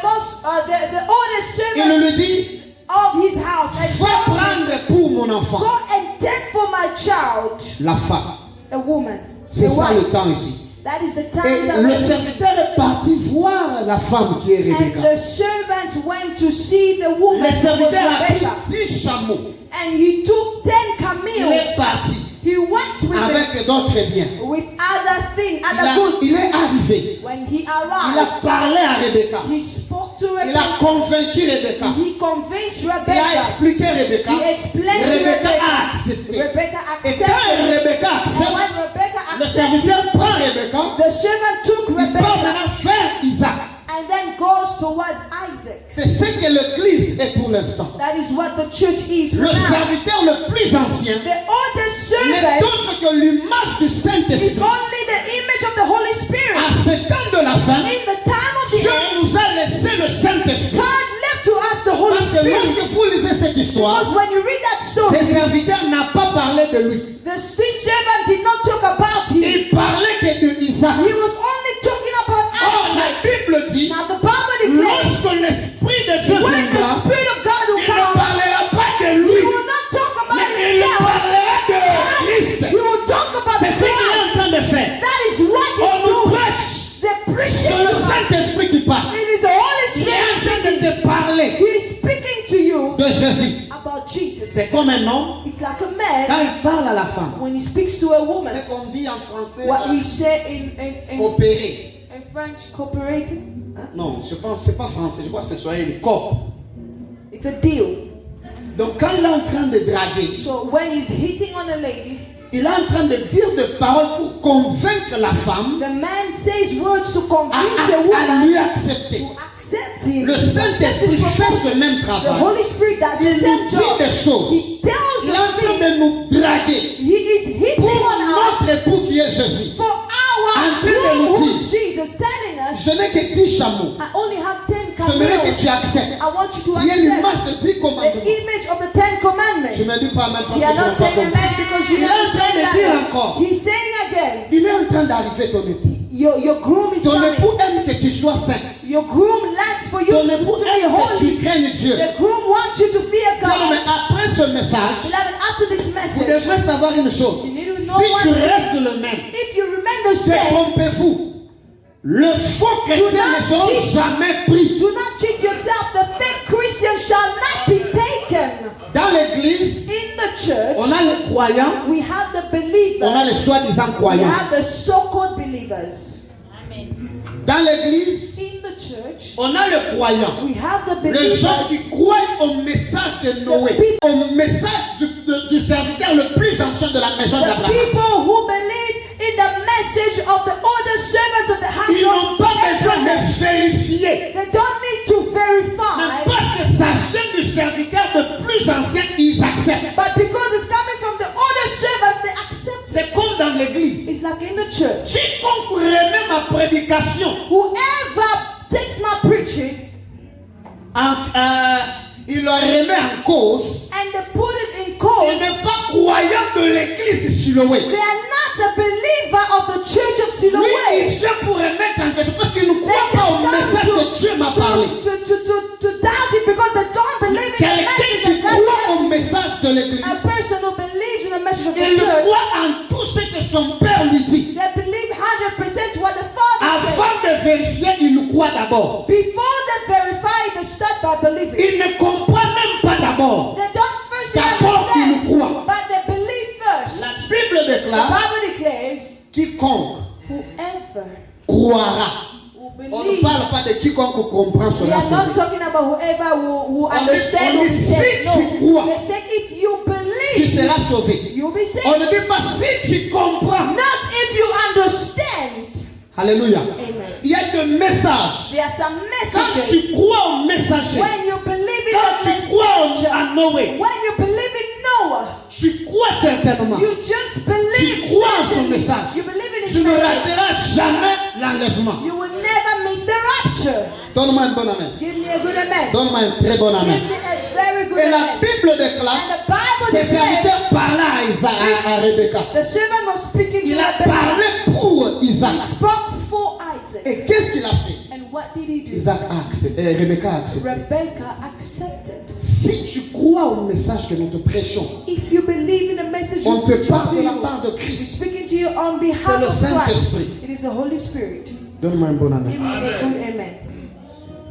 oldest Il servant lui dit, of his house and va tells him, prendre pour mon enfant go and take for my child la femme. a woman. C'est a ça le wife. temps ici. That is the Et time that le we- serviteur est parti voir la femme qui est and Rebecca. the servant went to see the woman Le who was serviteur a pris Rebecca. 10 chameaux. And he took 10 Il est camels. parti He went with them avec d'autres biens. with other things, Il, other goods. il est arrivé. When he Il a arrived, parlé à Rebecca. he spoke to Il a Rebecca. convaincu Rebecca. He convinced Il a Rebecca. expliqué Rebecca. He explained to Rebecca a Rebecca. accepté. Rebecca Et quand accepted. Rebecca And accepte, when Rebecca le accepted, serviteur prend Rebecca. the servant took Il part Rebecca maintenant faire Isaac. and then goes towards Isaac. C'est ce que l'Église est pour l'instant. That is what the church is Le now. serviteur le plus ancien The oldest n'est servant autre que l'image du is Saint-Esprit. only the image of the Holy Spirit. À ce temps de la fin, In the time of the Dieu end, nous a laissé le Saint-Esprit. God left to us the Holy Parce que Spirit. lorsque vous lisez cette histoire, Because when you read that story, ce serviteur n'a pas parlé de lui. this servant did not talk about him. Il parlait que de Isaac. He was only talking about Or la Isaac. Bible dit, Now the Bible declares, lorsque l'Esprit de Dieu when the viendra, Spirit of God will il ne come, parlera pas de he lui, will not talk about mais il himself. parlera de Christ. He will talk about C'est ce qu'il est en Christ. train de faire. That is what On he's nous doing. prêche. The preaching C'est le to us. Saint-Esprit qui parle. It is the Holy Il est en Spirit train de speaking. te parler He is speaking to you de Jésus. about Jesus. C'est comme un homme, It's like a man quand il parle à la femme, when he speaks to a woman. c'est qu'on dit en français What we say in coopérer. French, cooperating. Hein? Non, je pense que c'est pas français, je crois que c'est soit une coop. It's a deal. Donc quand il est en train de draguer, So when he's hitting on a lady, il est en train de dire des paroles pour convaincre la femme the man says words to convince the à woman lui accepter. to accept him. Le Saint-Esprit fait ce même The travail. Holy Spirit does Il the same nous dit job. des choses. He tells Il est en us train things. de nous draguer He is hitting pour on us notre époux qui est Jésus. for our En train de groom, nous who's dire, Jesus, telling us, je n'ai que 10 chameaux. I only have 10 J'aimerais que camels. tu acceptes. I want you to Il y a accept l'image de 10 the commandements. image of the 10 commandments. Je ne dis pas même parce You que are tu n'as not pas saying compris. amen because you Il est en train understand de dire that. encore. He's saying again, Il est en train d'arriver ton époux. your groom is Ton coming. époux aime que tu sois saint. Your groom likes for you Ton to époux be aime que tu holy. craignes Dieu. The groom wants you to fear Non, mais God. après ce message, Beloved, after this vous message, devrez savoir une chose. you need to Si know one tu thing. restes le même, If you remain the same, détrompez-vous. Le faux chrétien ne sera jamais pris. do not cheat yourself. The fake Christian shall not be taken. Dans l'église, In the church, on a les croyants, we have the on a believers. les soi-disant We croyants. have the so-called believers. Dans l'église, In the church, on a le croyant. we have the Les gens qui believers. croient au message de Noé, au message du serviteur le plus ancien de la maison The d'Abraham. people who believe in the message of the older servants of the house Ils n'ont of pas besoin Abraham. de vérifier. They don't need to Mais verify. parce que ça vient du serviteur le plus ancien, ils acceptent. But because it's coming from the older servant, they accept it. C'est comme dans l'église. It's like in the church. Quiconque remet ma prédication, Whoever takes my preaching il le remet en cause. and they put it in Il cause, n'est pas croyant de l'église Siloé. they are not a believer of the church of Lui, il Siloé. vient pour remettre en question parce qu'il ne They croit just pas au come message que Dieu m'a parlé. to doubt it because they don't believe in the Quelqu'un message qui that croit au God has. message de l'église, A person who believes in the message of the il church, croit en tout ce que son père lui dit. they believe 100% what the Father says. Avant de vérifier, il croit d'abord. Before they verify, they start by believing. Il ne comprend même pas d'abord. They don't first D'abord, il understand, croit. but they believe first. La Bible The déclare, Bible declares, quiconque whoever croira. who On ne believes. parle pas de quiconque comprend We cela. are not talking about whoever who dit- understands on what dit, we si say. No, tu crois, they said if you Tu believe, seras sauvé. you'll be saved. On ne dit pas si tu comprends. Not if you understand. Alléluia. Amen. Il y a des messages. There are some Quand messages. tu crois au messager, When you believe in quand the tu crois messenger, à Noé, when you believe in Noah, tu crois certainement. you just believe. Tu crois en son certainly. message. You believe in his Tu ne message. rateras jamais l'enlèvement. You will never miss the rapture. Donne-moi un bon amen. Give me a good amen. Donne-moi un très bon Give amen. me a very good Et la amen. Bible And déclare, the Bible ses declares, serviteurs parlaient à Isaac, à Rebecca. the servant was speaking Il to a Rebecca. parlé pour He Isaac. spoke for Isaac. Et qu'est-ce qu'il a fait? And what did he do? Isaac a accepté, Rebecca a accepté. Rebecca accepted. Si tu crois au message que nous te prêchons, If you believe in the message on of te preaching parle to de la you, part de he's Christ. speaking to you on C'est behalf le of Christ. Saint-Esprit. It is the Holy Spirit. Donne-moi un bon Give amen. me a good amen.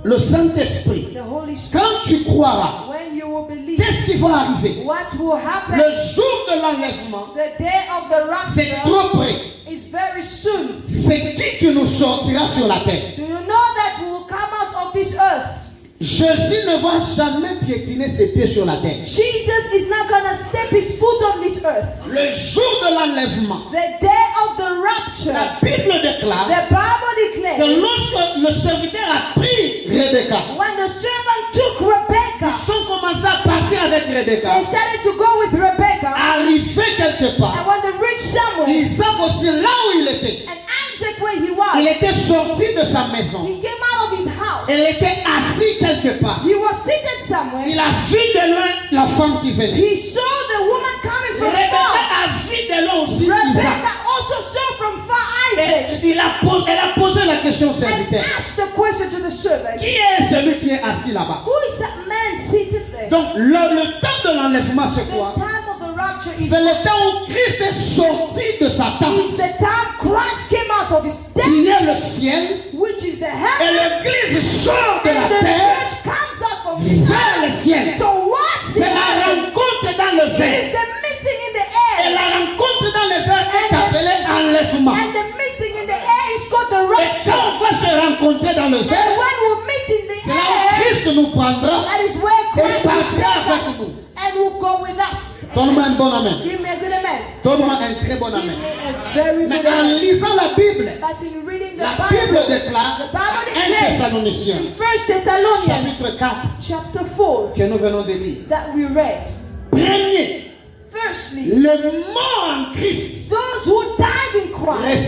Le Saint-Esprit, The Holy Spirit. quand tu croiras, When you will believe, qu'est-ce qui va arriver? what will happen? Le jour de l'enlèvement, The day of the c'est rapture trop près. is very soon. C'est qui nous sortira sur la terre? Do you know that we will come out of this earth? Jésus ne va jamais piétiner ses pieds sur la terre. Jesus is not going to step his foot on this earth. Le jour de l'enlèvement, The day of the rapture, la Bible déclare the Bible que declares, lorsque le serviteur a pris Rebecca, when the servant took Rebecca, ils ont commencé à partir avec Rebecca, they started to go with Rebecca, arrivé quelque and part. when they reached somewhere, Isaac aussi, là où il était, and Isaac where he il was, était sorti de sa maison. he came out of his house. Il était assis quelque part. He was seated somewhere. Il a vu de loin la femme qui venait. He saw the woman coming from Rebecca far. a vu de loin aussi Isaac. Rebecca also saw from far Isaac, Et elle a posé la question au and serviteur. asked the question to the servant, Qui est celui qui est assis là-bas? who is that man seated there? Donc le temps de l'enlèvement, c'est The quoi? time of the rapture is C'est le temps où Christ est sorti de sa the tente, time Christ came out of his death, qui est le ciel, which is the et heaven, l'église sort de and la the terre church comes out from vers le heaven ciel. towards C'est la heaven. rencontre dans le It ciel. is the meeting in the Et air, la rencontre dans le ciel est appelée enlèvement. and the meeting in the air is called the Et rapture. quand on va se rencontrer dans le And ciel, when we meet in the c'est là où air, Christ nous prendra that is where et Christ will partira take avec us nous. and go with us. Donne-moi un bon amen. Give me a good amen. Donne-moi un très bon Give amen. me a very Mais good en amen. lisant la Bible, But in reading the la Bible Bible, déclare the Bible 1 declares Thessaloniciens, in 1 Thessalonians chapitre 4, chapter 4 que nous venons de lire. that we read. Premier, Firstly, le mort en Christ those who died in Christ,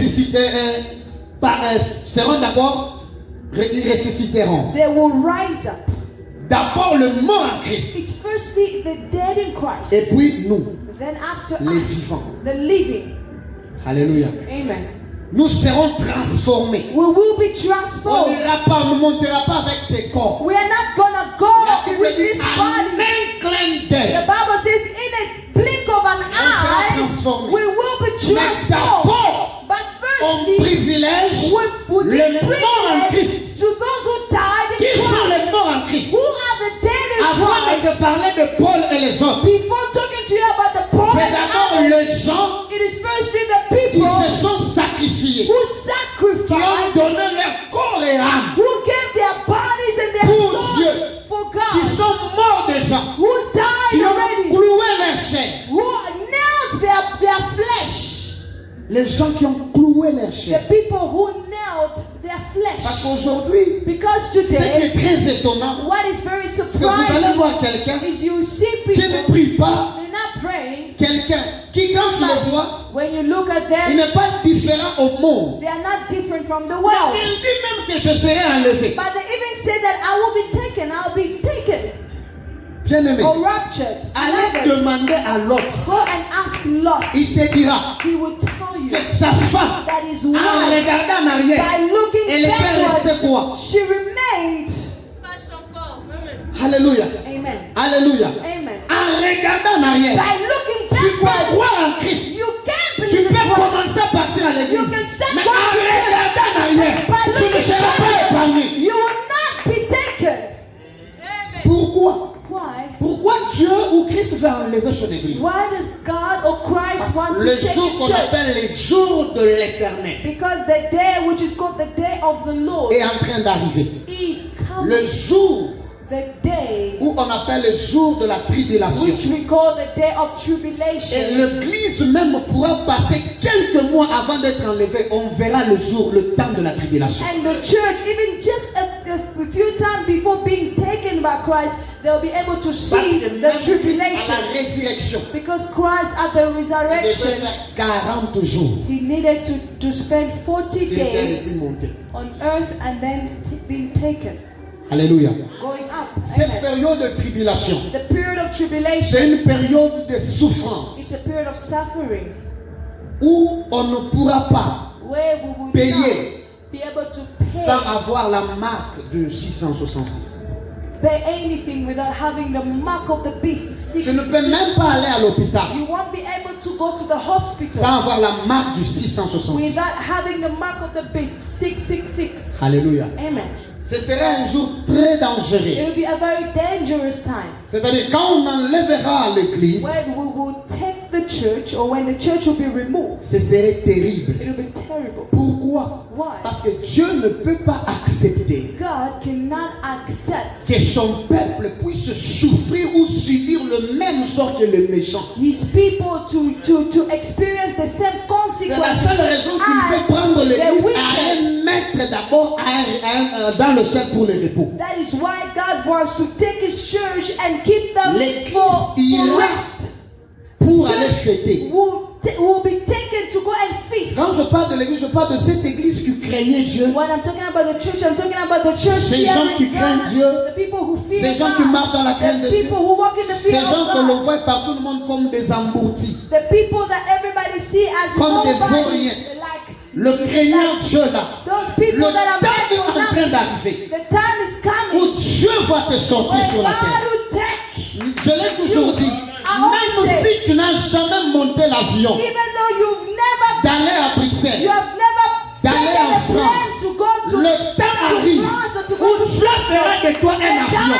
seront d'abord, ils ressusciteront. they will rise up. D'abord le mort en Christ, It's firstly the dead in Christ. et puis nous, Then after les us, vivants. the living. Alléluia. Amen. Nous serons transformés. We will be On transformed. n'ira pas, on ne montera pas avec ces corps. We are not gonna La go Bible with dit this en body. un clin The d'œil. Bible says in a blink of an sera eye, transformé. we will be Mais transformed. d'abord, But on firstly, privilège we les give morts en Christ. privilege to those who died Qui in sont Christ. les morts en Christ? Who are the dead in Avant de Christ? te parler de Paul et les autres, Before talking to you about the poor c'est and d'abord others, les gens it is firstly the qui people se sont sacrifiés, who qui ont sacrificed, donné leur corps et âme, who gave their bodies and their Pour souls Dieu. for qui God, sont morts déjà, who qui died ont already, cloué leur chair. who nailed their flesh. Les gens qui ont cloué leur The chair. people who nailed their Parce flesh. qu'aujourd'hui, Because ce qui today, est très étonnant, what is very c'est que vous allez surprising voir quelqu'un is you see qui ne people, prie pas, they're not praying. quelqu'un qui, quand tu le vois, When you look at il them, n'est pas différent au monde. they are not different from the Il world. dit même que je serai enlevé. But they even say that I will be taken, I'll be taken Bien-aimé, or raptured. allez Beloved, demander à l'autre. go and ask Lot. Il te dira He will tell you que sa femme, that his en wife, regardant en arrière, by looking elle était restée backward, quoi? she remained. Alléluia. Amen. Alléluia. Amen. En regardant en arrière, By looking tu peux backward, croire en Christ. you can Tu believe peux in Christ. commencer à partir à l'église. You can start Mais going en to church. regardant en arrière, By tu ne looking seras pas backward, épargné. you will not be taken. Pourquoi? Why? Pourquoi Dieu ou Christ veut enlever son église? Why does God or Christ want to Le take jour his qu'on church? appelle les jours de l'éternel Because the day which is called the day of the Lord est en train d'arriver. is coming. Le jour The day où on appelle le jour de la tribulation. which we call the day of Et tribulation. l'église même pourra passer quelques mois avant d'être enlevée. On verra le jour, le temps de la tribulation. And the church, even just a few times before being taken by Christ, they'll be able to Parce see que the même Christ à tribulation. la résurrection, Because Christ at the il devait resurrection, faire 40 jours. he needed to spend 40 C'était days depuis monter. on earth and then being taken, Alléluia. going up. Cette Amen. période de tribulation, The period of tribulation, c'est une période de souffrance it's a period of suffering où on ne pourra pas where we will payer not be able to sans avoir la marque de 666. pay anything without having the mark of the beast. Tu ne peux même pas aller à l'hôpital You won't be able to go to the hospital sans avoir la marque du 666. without having the mark of the beast. 666. Alléluia. Amen. Ce serait un jour très It dangereux. will be a very dangerous time C'est-à-dire quand on enlèvera l'église, when we will take the church, or when the church will be removed. ce serait terrible. It will be terrible. Pourquoi? Why? Parce que Dieu ne peut pas accepter God cannot accept que son peuple puisse souffrir ou subir le même sort que le méchant. His people to experience the same C'est la consequences seule raison qu'il fait prendre as the l'église à wicked. aller mettre d'abord dans le ciel pour le repos. That is why God wants to take His church and keep them L'église for ira rest. pour aller fêter. Will be taken to go and feast. Quand je parle de l'église, je parle de cette église qui craignait Dieu. When I'm talking about the church, I'm talking about the church Ces gens fearing qui craignent God, Dieu. the people who fear Ces gens God, qui marchent dans la crainte de the Dieu. people who walk in the Ces fear of gens que God, l'on voit par tout le monde comme des embourtis. the people that everybody see as Comme des nobodies, vauriens. like Le craignant Dieu là. those Le people that are temps est meant en for train nothing. d'arriver The time is coming où Dieu va te sortir when sur la God terre. will take, Je l'ai toujours dit. Même si tu n'as jamais monté l'avion, even though you've never, d'aller à you Bruxelles, have never d'aller taken en a plane France, to go to le temps arrive France or to où go to Dieu fera de toi un avion.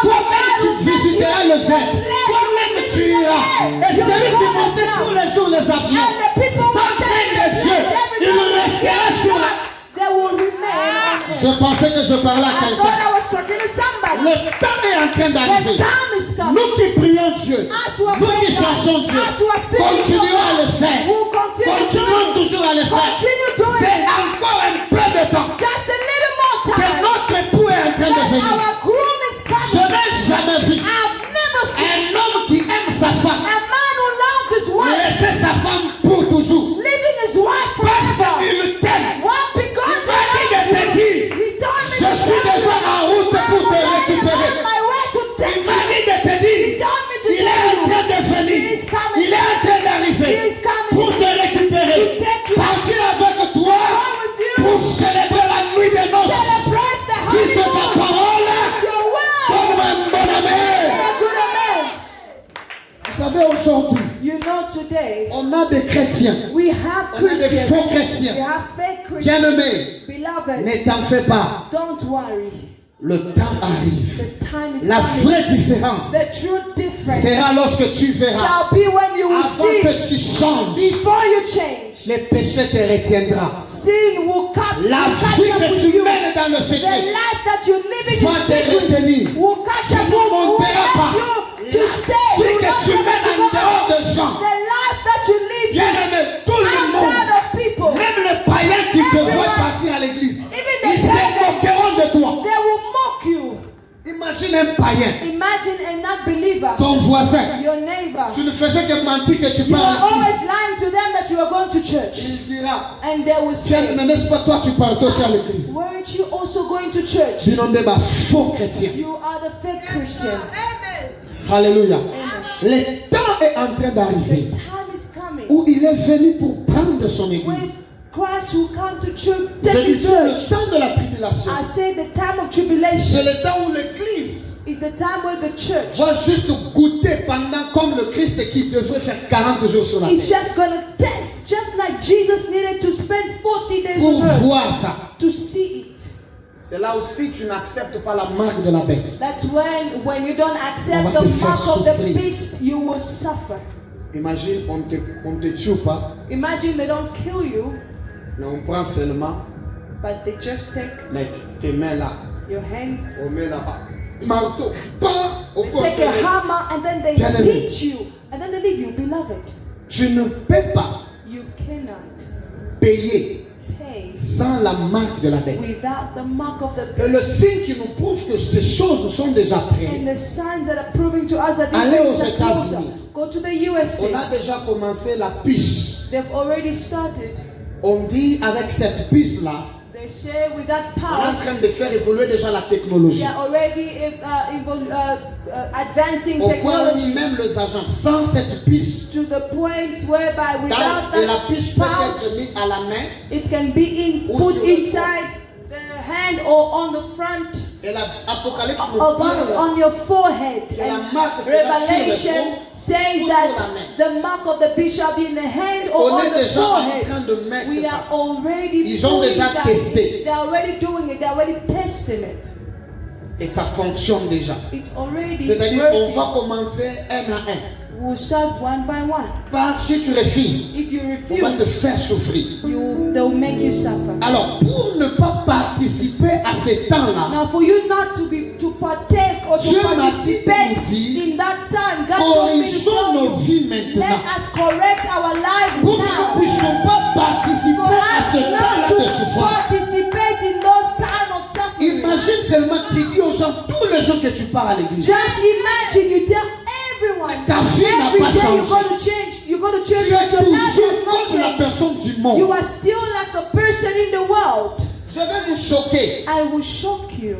Toi-même tu visiteras le ciel. Toi-même tu iras. Et celui qui montait tous les jours les avions, and the people who sans crainte de Dieu, il restera sur la... they will remain on earth. Je pensais que je parlais à I thought quelqu'un. I was talking to somebody. Le temps est en train The d'arriver. time is coming. Nous qui prions Dieu, As we are nous qui praying, cherchons Dieu, as we are seeking continuons à le God, faire. we'll continue Continuons doing it. toujours à le faire. Continue doing C'est it. encore un peu de temps Just a little more que time. notre époux est en train de That venir. our groom is Je coming. n'ai jamais vu I've never seen un homme qui aime sa femme a man who loves his wife laisser sa femme pour toujours. leaving his wife Parce forever. qu'il t'aime. Why? Because Il m'a dit de te dire, he told me je suis déjà en route pour te récupérer. on my way to Il take m'a you. dit de te dire, He told me to il est en train de tell you. venir. He is coming. Il est en train He d'arriver is coming. pour te récupérer. To take you. Partir avec toi Go with you. pour célébrer la nuit des noces. Celebrate the Si c'est ta honeymoon. parole, It's your word. donne-moi un bon You're amen. a good man. Vous savez, aujourd'hui, You know today on a des chrétiens, we have on a des Christians. faux We chrétiens. have fake Christians. Bien-aimés, Beloved, ne t'en fais pas. don't worry. Le temps arrive. The time is La coming. vraie différence The true difference sera lorsque tu verras, shall be when you will avant see que tu changes, before you change. les péchés te retiendront. Sin will catch La up vie que with tu you. mènes dans le The secret life that you're living va in te retenir. secret will catch Tu up ne will monteras pas. help you to stay. La vie You will que not tu be mènes able en to go dehors out. de gens, The life that you live bien-aimé, tout le outside monde, of people, même les païens qui te Everyone, voient partir à l'église, even the ils se pagans, moqueront de toi. they will mock you. Imagine un païen, Imagine a non-believer, ton voisin. your neighbor. Tu ne faisais que mentir que tu You parles are à l'église. always lying to them that you are going to church. Il dira, And they will tiens, say, n'est-ce pas toi tu parles aussi à l'église? weren't you also going to church? Dis non, débat faux chrétien. You are the fake Christians. Alléluia. Amen. Le temps est en train The d'arriver time is coming où il est venu pour prendre son when église. Christ will come to church. Je Take his disais le church. temps de la tribulation. I say the time of C'est tribulation le temps où l'église is the time where the church va juste goûter pendant comme le Christ qui devrait faire 40 jours sur la is terre. just going to test, just like Jesus needed to spend 40 days Pour on earth voir ça. to see it. C'est là aussi tu n'acceptes pas la marque de la bête. That's when you don't On accept va the te faire mark of the souffrir. beast, you will suffer. Imagine, on te tue ou pas, Imagine they don't kill you, mais on prend seulement but they just take tes mains là, your hands, on met là-bas. Marteau, pas au they corps. take a hammer, and then they Bien aimé. beat you, and then they leave you, beloved. Tu ne peux pas You cannot payer pay sans la marque de la bête. without the mark of the Et le beast. signe qui nous prouve que ces choses sont déjà And prêtes. the signs that are proving to us that these Allez aux things are closer. États-Unis. Go to the On USA. a déjà commencé la piste. They've already started. On dit avec cette piste-là, They say with that on est en train pass, de faire évoluer déjà la they technologie. are already advancing Au point où technology même les agents sans cette piste, to the point whereby without et la that piste peut être pass, mise à la main, it can be Ou put sur le inside the hand or on the front et l'Apocalypse nous of parle on your forehead. que la And marque sera sur le Revelation front. says ou that sur la main. the mark of the beast shall be in the hand or On on est the déjà en forehead. train de mettre We ça. are already Ils ont doing déjà that. testé. They're already doing it. They're already testing it. Et ça fonctionne déjà. It's already C'est-à-dire on working. va commencer un à un. We'll start one by one. Pas si tu refuses, If you on va te refuse, faire souffrir. they'll make you suffer. Alors, pour ne pas participer à ces temps-là, Now, for you not to partake or Dieu to m'a participate dit, in that time, God told me to corrigeons tell nos you, vies let maintenant. us correct our lives Pour que nous ne now. puissions pas For participer à ce us temps-là not de to souffrance. participate in those time of suffering. Imagine seulement tu dis aux gens tous les jours que tu pars à l'église. Just imagine you tell everyone Ta vie n'a every pas day changé. you go to change. You go to church, Tu es but your life toujours has not comme la changed. personne du You monde. are still like a person in the world. Je vais vous choquer. I will shock you.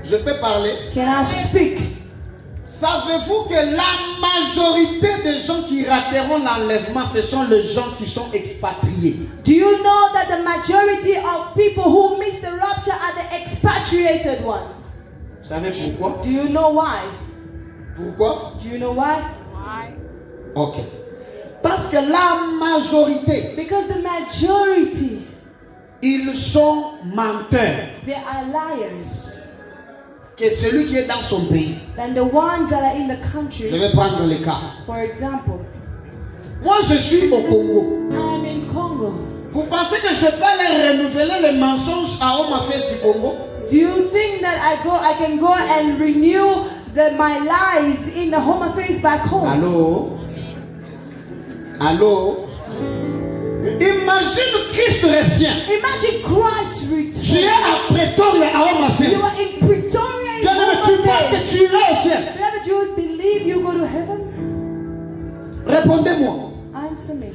Je peux parler. Can I speak? Savez-vous que la majorité des gens qui rateront l'enlèvement, ce sont les gens qui sont expatriés. Do you know that the majority of people who miss the rapture are the expatriated ones? Vous savez pourquoi? Do you know why? Pourquoi? Do you know why? Ok. Parce que la majorité, Because the majority, ils sont menteurs. they are liars. Que celui qui est dans son pays. Than the ones that are in the Je country. vais prendre le cas. For example, Moi, je suis au Congo. I'm in Congo. Vous pensez que je peux aller renouveler les mensonges à homme à fesse du Congo? Do you think that I can go and renew my lies in the home affairs back home? Allô? Allô? Imagine Christ revient. Imagine Christ Tu es returns. à Pretoria, à Home You Affairs. are in Pretoria in Bien-aimé, home tu penses affairs. que tu iras au ciel? Beloved, you would believe you go to heaven? Répondez-moi. Answer me.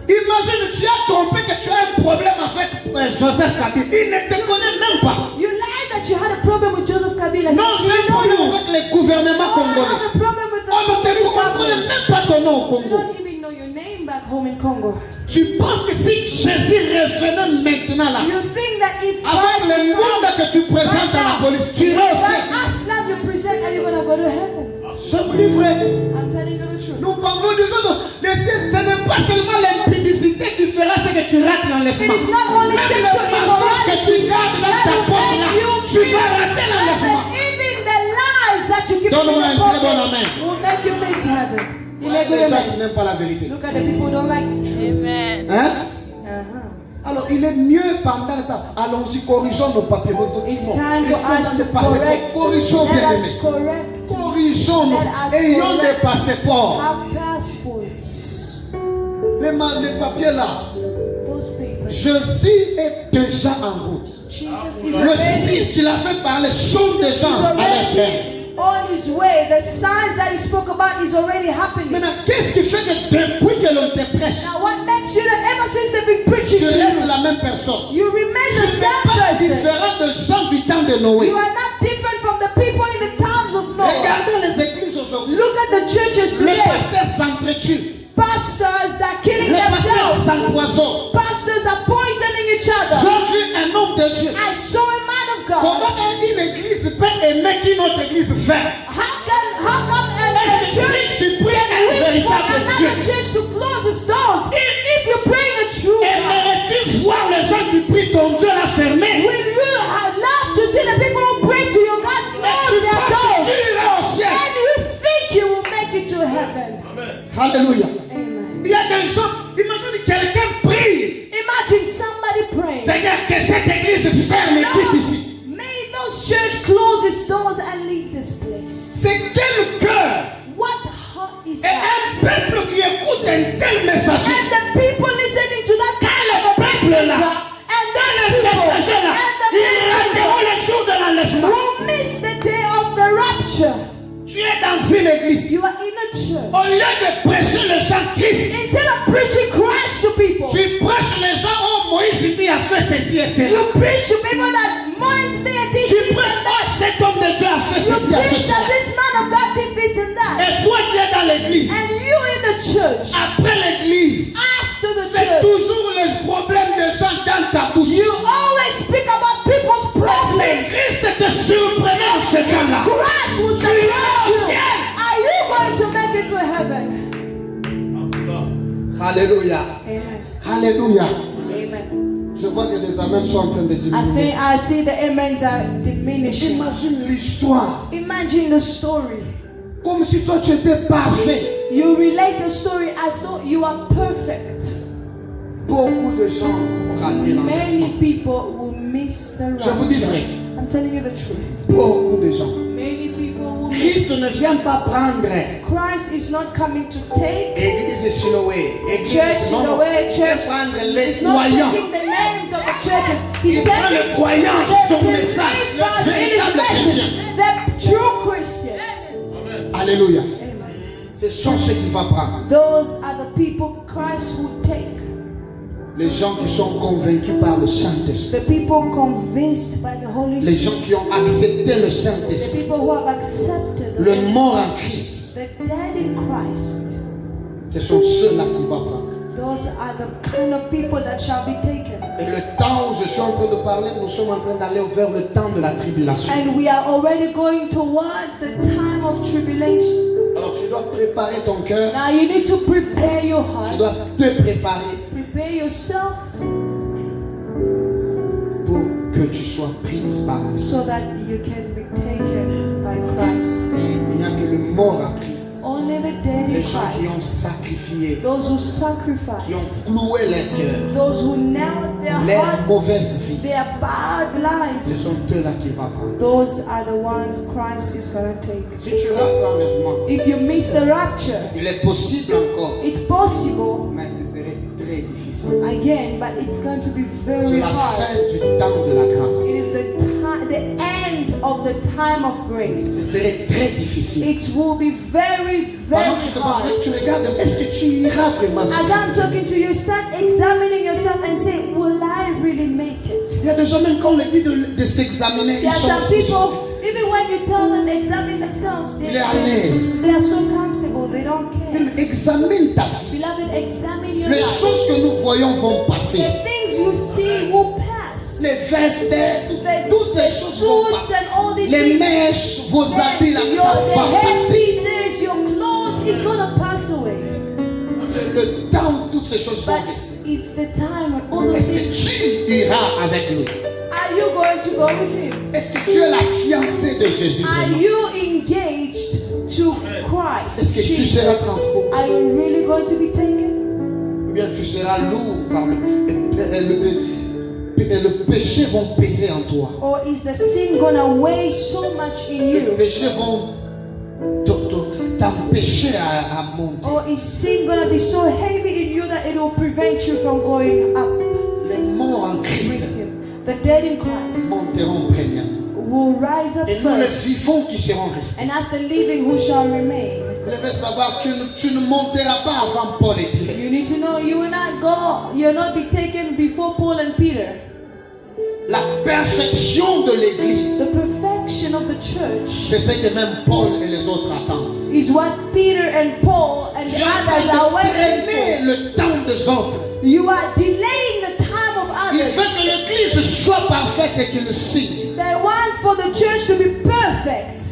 Imagine, tu as trompé que tu as un problème avec Joseph Kabila. Il ne te connaît même pas. You lied that you had a problem with Joseph Kabila. Non, He j'ai un didn't know problème you. avec les gouvernements Oh, I congolais. have a problem with the On ne Congolese connaît government. même pas ton nom au You Congo. don't even know your name back home in Congo. Tu penses que si Jésus revenait maintenant là, You think that if avec Christ le monde comes que tu présentes à la police, tu iras au ciel? that Aslam you present, are you going to go to heaven? Je vous dis vrai. I'm telling you the truth. Nous parlons des autres. Le ciel, ce n'est pas seulement l'impudicité qui fera ce que tu rates dans It l'enlèvement. is not only Même sexual le mensonge que tu immorality gardes dans ta poche là, tu vas rater l'enlèvement. even the lies that you keep in Donne-moi un the très bon pocket amen. will make you miss heaven. You make Les good gens amen. qui n'aiment pas la vérité. Look at the people who don't like the truth. Hein? Uh-huh. Alors, il est mieux pendant le temps. Allons-y, corrigeons nos papiers, nos It's documents. time Est-ce for qu'on us a to des passeports? correct. Corrigeons, Let bien us aimés. correct. Corrigeons-nous. Let us Ayons correct. des passeports. Have passports. Les papiers là. Those papers. Jésus est déjà en route. Jesus is Le already, signe qu'il a fait parler sont des gens à l'intérieur. on his way. The signs that he spoke about is already happening. Maintenant, qu'est-ce qui fait que depuis que l'on te prêche, Now, what makes you that ever since they've been preaching tu to restes you, la même personne? you remain Tu the n'es same pas person? différent de gens du temps de Noé. You are not different from the people in the times of Noah. Regardez les églises aujourd'hui. Look at the churches Les today. pasteurs s'entretuent. Pastors that are killing Les pasteurs themselves. s'empoisonnent. Pastors are poisoning each other. J'ai vu un homme de Dieu. I saw a man of God. Comment une église peut aimer qu'une autre église fait? How come a Est-ce que church si tu pries un wish for véritable Dieu, another church to close its doors? If you pray a true God, aimerais-tu voir les gens qui prient ton Dieu la fermer? will you love to see the people who pray to your God Et close tu their penses que doors? tu iras au ciel? And you think you will make it to heaven? Alléluia. Amen. Il y a des gens, imagine quelqu'un prie. Imagine somebody praying. Seigneur, que cette église ferme et quitte ici. May those church close its doors and leave this place. C'est quel cœur What heart is et that? un peuple qui écoute un tel messager. And the people listening to that kind of a messenger, and Et those le people, messager là, and ils the rateront messenger le jour de l'enlèvement. will miss the day of the rapture. Tu es dans une église. You are in a church. Au lieu de prêcher les gens Christ, Instead of preaching Christ to people, tu prêches les gens, oh Moïse il a fait ceci et cela. you preach to people that Moise made this, Tu this, prêches, and oh that. cet homme de Dieu a fait You ceci, a fait preach that cela. this man of God did this and that. Et toi qui es dans l'église, And you in the church, après l'église, after the c'est church, toujours les problèmes des gens dans ta bouche. you always speak about people's Si problems. Christ te surprenait en ce temps-là, Christ will tu iras surprise au you. ciel. Are you going to make it to heaven? Alléluia. Amen. Alléluia. Amen. Je vois que les amens sont en train de I diminuer. see the amens are diminishing. Imagine l'histoire. Imagine the story. Comme si toi tu étais parfait. You relate the story as though you are perfect. Beaucoup de gens vont rater l'enlèvement. Many people will miss the Je vous dis rapture. vrai. I'm telling you the truth. Beaucoup de gens. Many people will miss. Christ ne vient pas prendre Christ is not coming to take. Église Siloé. Church Non, non. Siloé, Il vient church. prendre les He's not croyants. taking the names of the churches. He's Il prend taking les croyants, the son message, believers le in his véritable message. chrétien. The true Christians. Alléluia. Amen. Ce sont ceux qu'il va prendre. Those are the people Christ will take. Les gens qui sont convaincus par le Saint-Esprit. The people convinced by the Holy Les Spirit. gens qui ont accepté le The Saint-Esprit. people who have accepted Le mort en Christ. the dead in Christ. Ce sont ceux-là qu'il va prendre. Those are the kind of people that shall be taken. Et le temps où je suis en train de parler, nous sommes en train d'aller vers le temps de la tribulation. And we are already going towards the time of tribulation. Alors tu dois préparer ton cœur. Now you need to prepare your Tu heart. dois te préparer Prepare yourself pour que tu sois prise par lui. so that you can be taken by Christ. Il n'y a que le mort en Christ Only only the dead Les in gens qui ont Christ, sacrifié, those who qui sacrifice, ont cloué leur cœur, those who nailed their leur hearts, mauvaise vie. their bad Ce lives, sont eux-là qui vont prendre. those are the ones Christ is going to take. Si tu rates l'enlèvement, If you miss the rapture, il est possible encore, it's possible mais ce serait très difficile. again, but it's going to be C'est very la hard. fin du temps de la grâce. It is the end of the time of Ce grace. serait très difficile. It will be very, Pendant very que je te hard. parle, tu regardes, est-ce que tu iras vraiment As sur I'm talking to you, start examining yourself and say, will I really make it? Il y a des gens, même quand on leur dit de s'examiner, There ils are sont some people, even when you tell them examine themselves, Il est à l'aise. they are so comfortable, they don't care. Même examine ta vie. Beloved, examine your Les life. choses que nous voyons vont The passer. things you see will pass. Les vestes, toutes ces choses vont Suits passer. and all these Les things. mèches, vos habits, là, ça The va passer. headpieces, your clothes is gonna pass away. C'est le temps où toutes ces choses vont But rester. it's the time when all those Est-ce things. que tu iras avec lui? Are you going to go with him? Est-ce que tu es la fiancée de Jésus? Are vraiment? you engaged to Christ? Est-ce que tu Jesus? seras transporté? Are you really going to be taken? Ou bien tu seras lourd par le péché vont peser en toi. Or is the sin gonna weigh so much in Les you? péchés vont t'empêcher à monter. Or is sin gonna be so heavy in you that it will prevent you from going up Les morts en Christ with him? The dead in Christ monteront premièrement. will rise up Et nous les first, vivants qui serons restés. and as the living who shall remain. Vous devez savoir que tu ne monteras pas avant Paul et Pierre. You need to know you will not go, you'll not be taken before Paul and Peter. La perfection de l'Église, The perfection of the church c'est ce que même Paul et les autres attendent. is what Peter and Paul and Tu the es en others train are de waiting traîner for. le temps des autres. You are delaying the time of Il others. veut que l'Église soit parfaite et qu'il le signe. They want for the church to be perfect.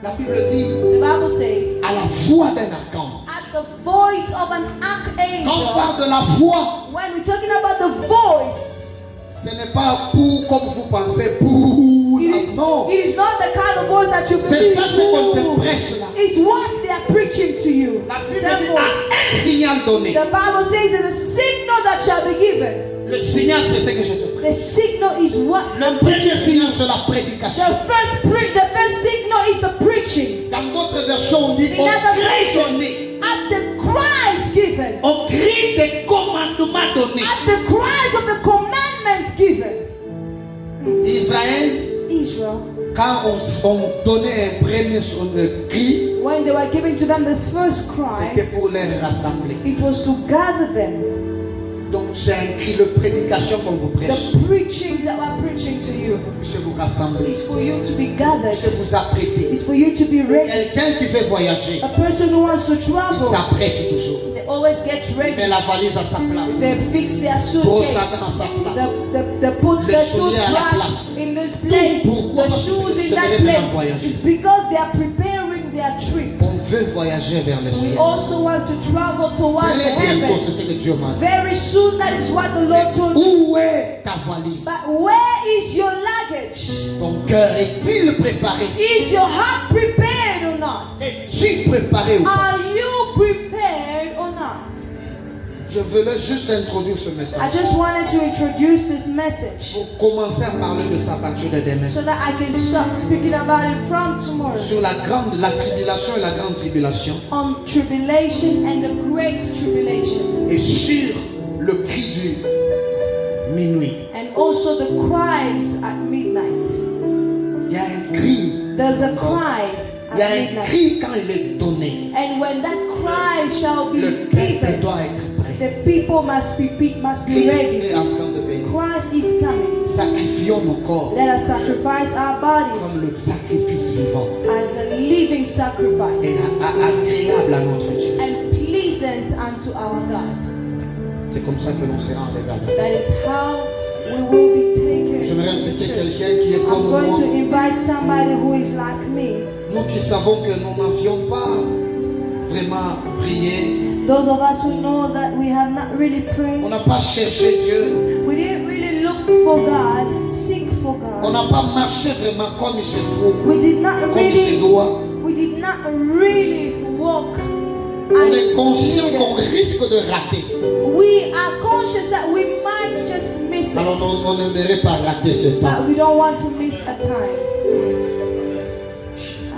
La Bible dit The Bible says, à la voix d'un archange. at the voice of an Quand on archangel, parle de la voix, when we're talking about the voice, ce n'est pas pour, comme vous pensez, pour. Non. it is not the kind of voice that you C'est ça ce qu'on te feel. prêche là. It's what they are preaching to you. La It's Bible the dit same voice. à un signal donné. The Bible says that the signal that shall be given. Le signal, c'est ce que je te prêche. The signal is what? Le premier signal, c'est la prédication. The first signal is the preaching. Dans d'autres versions, on dit In au other cri version, donné. at the cries given. Au cri des commandements donnés. At the cries of the commandments given. Israël, Israel, quand on donnait un premier cri, when they were giving to them the first c'était cries, pour les rassembler. it was to gather them. Donc c'est un cri de prédication qu'on vous prêche. The preachings that we're preaching to you Vous puissiez vous rassembler. is for you to be Vous gathered. puissiez vous apprêter. It's for you to be ready. Quelqu'un qui veut voyager, A person who wants to il travel, s'apprête toujours. they always get Il met ready. la valise à sa place. They fix their Pose suitcase. ça dans sa place. They put Les the souliers à la toothbrush place. in this place, Pourquoi? the Parce que shoes je in that devais maintenant place. voyager. It's because they are preparing their trip. On veut voyager vers le We ciel. also want to travel towards Très bientôt, heaven. c'est ce que Dieu m'a dit. Very soon, that is what the Lord told me. Où est ta valise? But where is your luggage? Ton cœur est-il préparé? Is your heart prepared or not? Es-tu préparé ou pas? Are you prepared or not? Je voulais juste introduire ce I message just wanted to introduce this message pour commencer à parler de sa partir de demain. so that I can start speaking about it from tomorrow. Sur la tribulation et la grande tribulation. On tribulation and the great tribulation. Et sur le cri du minuit. And also the cries at midnight. Il y a un cri. There's a cry Il y a at un midnight. cri quand il est donné. And when that cry shall be Le peuple given, doit être prêt. the people must be Christ ready. est en train de venir. Christ is coming. Sacrifions nos corps Let us sacrifice our bodies comme le sacrifice vivant as a living et sacrifice agréable à notre Dieu. and pleasant unto our God. C'est comme ça que l'on sera enlevé à la. That is how we will be taken J'aimerais to the inviter church. quelqu'un qui est I'm comme going moi. to invite somebody who is like me. Nous qui savons que nous n'avions pas vraiment prié. Those of us who know that we have not really On prayed. n'a pas cherché Dieu. We didn't really look for God, seek for On God. n'a pas marché vraiment comme il se faut, We did not comme il se really doit. We did not really walk. On est conscient qu'on risque de rater. We are conscious that we might just miss Alors it, on n'aimerait pas rater ce temps. but we don't want to miss a time.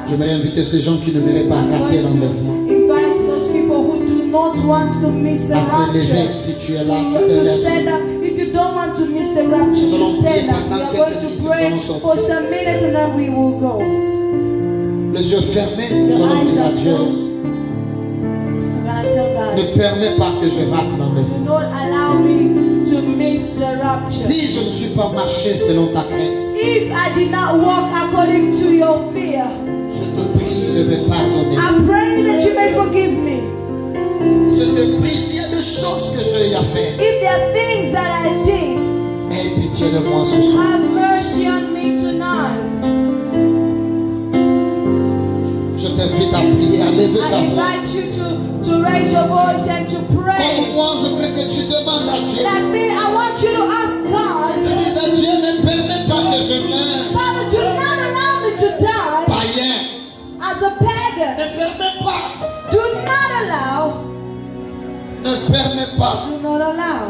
J'aimerais inviter ces gens qui n'aimeraient pas I'm rater going l'enlèvement. to invite those people who do not want to miss the À se lever, rapture. si tu es là, tu To te stand lèves. up. If you don't want to miss the rapture, Nous allons you stand prier up. We pendant are quelques going to minutes, pray nous allons sortir. for some minutes and then we will go. Les yeux fermés, nous Your allons eyes dire à are Dieu. closed. I'm gonna tell God, Ne permets pas que je rate do l'enlèvement. not allow me to miss the rapture. Si je ne suis pas marché selon ta crainte, If I did not walk according to your fear, je te prie de me pardonner. I pray that you may forgive me. Je te prie s'il y a des choses que j'ai à faire. If there are things that I did, Aie pitié de moi ce soir. have mercy on me tonight. Je t'invite à prier, à lever ta I voix. invite you to raise your voice and to Comme pray. moi, je voudrais que tu demandes à Dieu. Like me, I want you to ask Et God, tu dis à Dieu, ne permets pas que je meure. Father, do not allow me to die Païen, as a pagan. ne permets pas. Do not allow. Ne permets pas. Do not allow.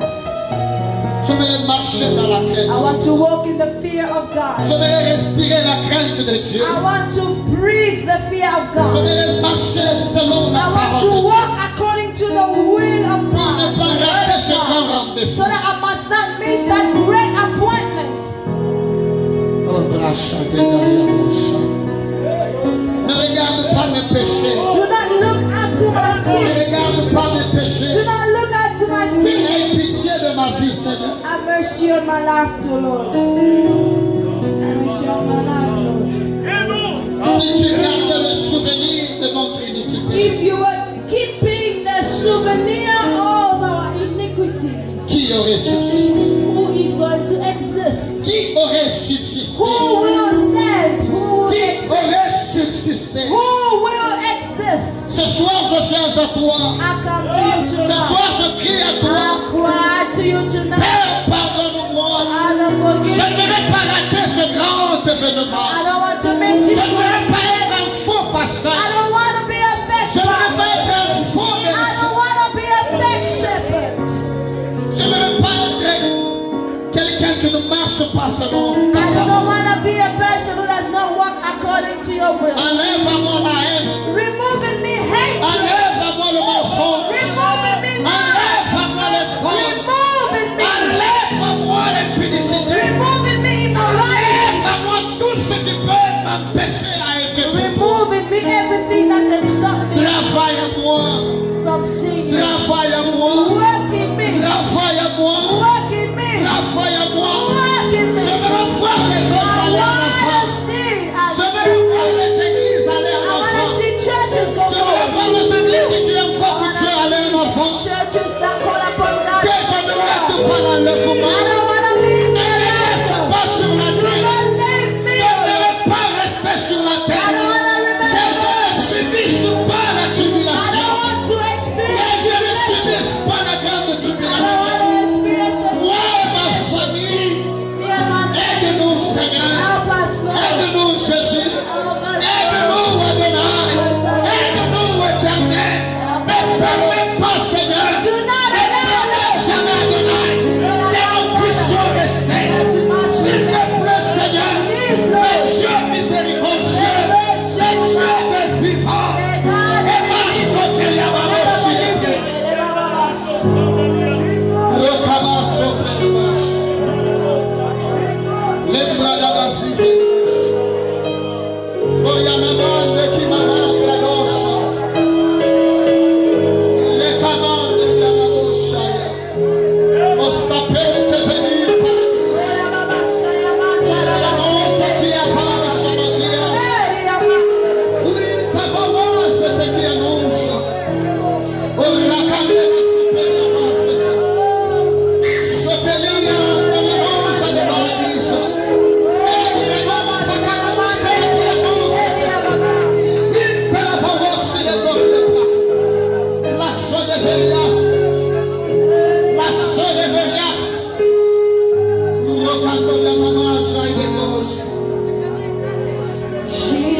J'aimerais marcher dans la I crainte. want to walk in the fear of God. J'aimerais respirer la crainte de Dieu. I want to breathe the fear of God. J'aimerais marcher selon la I want parole to de Dieu. walk according to the will of Pour ne God. pas rater ce grand So rendez-vous. that I must not miss that great appointment. Oh, bracha de derrière mon chat. Ne regarde pas mes péchés. Do not look unto my Ne sins. regarde pas mes Do péchés. not look unto my Mais sins. aie pitié de ma vie, Seigneur. Have mercy on my life, too, Lord. Have mercy on my life, Lord. Si tu gardes le souvenir de notre iniquité, If you were keeping the souvenir of our iniquities, qui aurait subsisté? who is going to exist? Qui aurait subsisté? Who will stand? Who will Qui exist? aurait subsisté? Who will exist? Ce soir, je viens à toi. I come to you Ce tonight. soir, je crie à toi. I cry to you tonight. Père, pardonne-moi. Father, Je forgive ne me. vais pas rater ce grand I événement. don't want to miss Je this ne veux great pas être day. un faux I pasteur. don't want to be a fake Je ne veux pas pastor. être un faux I berger. don't want to be a fake shepherd. Je ne veux pas être quelqu'un qui ne marche pas selon ta I don't parole. want to be a person who does not walk according to your will. Enlève à moi la haine. Remove in me hate. Enlève à moi le mensonge. Remove in me lies. Enlève à moi le fraude. Remove in me. Enlève à moi l'impudicité. Remove in me immorality. Enlève à moi tout ce qui peut m'empêcher à être vrai. Remove in me everything that can stop me Travaille à moi. from singing. Travaille à moi. Work in me. Travaille à moi. Work in me. Travaille à moi. Work in me. Je veux voir les autres I aller en want enfant. to see. Je veux voir les églises aller I en want to enfant. see churches go Je veux voir forward. les églises qui aiment fort que Dieu aller en enfant. Churches that call upon God. Que je ne rate pas l'enlèvement. I don't want to miss Ne me laisse the pas sur la Do terre. not leave me. Je ne veux pas rester sur la I don't terre. want to Que remain. je ne subisse pas la I don't tribulation. want to Que experience je ne tribulation. subisse pas la grande I don't tribulation. want to experience the Moi et ma famille, me and my aide-nous Seigneur. help us, Lord. Aide-nous Jésus. Help us, Aide-nous Adonai. Aide-nous Éternel. Ne permets pas Seigneur. Do not Ne allow permets us. jamais Adonai. Que nous puissions rester. S'il te plaît Seigneur. Mais Dieu miséricordieux. Mais Dieu de vivant. Et ma sauté à ma Recommence auprès de moi. Les bras d'Abassi. Orianamande qui m'amène à gauche. Les commandes de la gauche. Ostapete venir par l'annonce qui avance à l'audience. Oui, ta parole, c'est qui annonce. Oracande de supériorance. Sotelia de l'annonce devant l'église. Et l'annonce qui annonce, c'est qui annonce. Il fait la parole sur les bords de place. La soeur de Vélias. La soeur de Vélias. Rocando la maman, j'aille de gauche.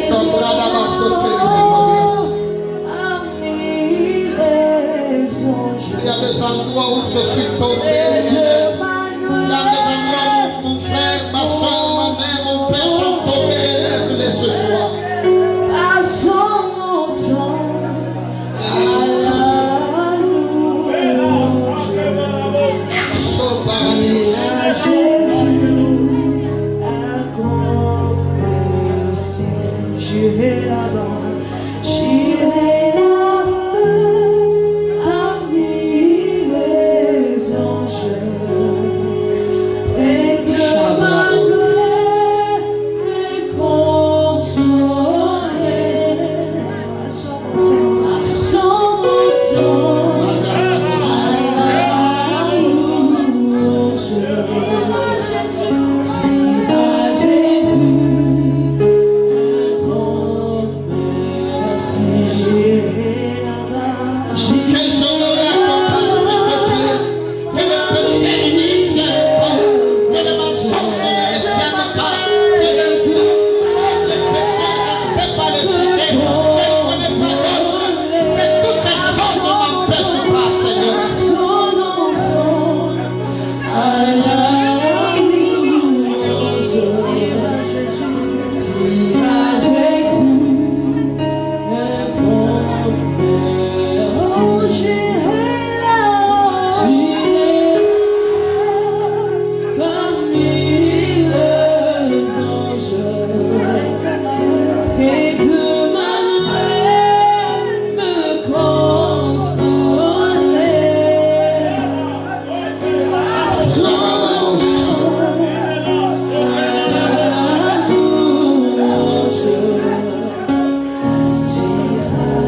Ton bras d'avant sauter de Vélias. Je suis tombé. Là, mes amis, mon frère, ma soeur, ma mère, mon père sont tombés. Lève-les ce soir. Saut paradis. J'irai là-bas, parmi les anges, près de ma mère, me consoler. À son temps, Quels sont nos récompenses, s'il te plaît? Que le péché ne nous tienne pas, que le mensonge ne nous tienne pas, que le feu, le péché, je ne sais pas les citer, je ne connais pas d'autres, que toutes ces choses ne m'empêchent pas, Seigneur.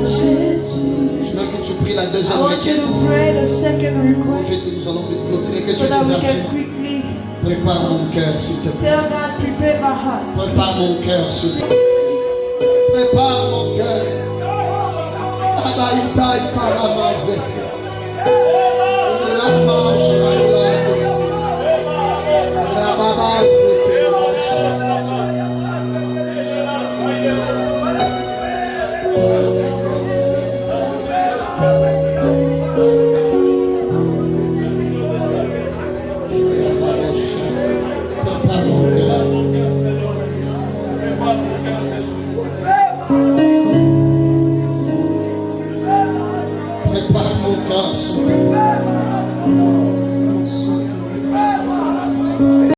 Je veux que tu pries la I deuxième want you requête. to pray the second En request fait, nous allons vite clôturer. Que tu so that we dises à can Dieu, quickly prépare mon cœur, s'il te plaît. tell God, prepare my heart. Prépare mon cœur, s'il te plaît. Prépare mon cœur. Abaïtaï karamazet.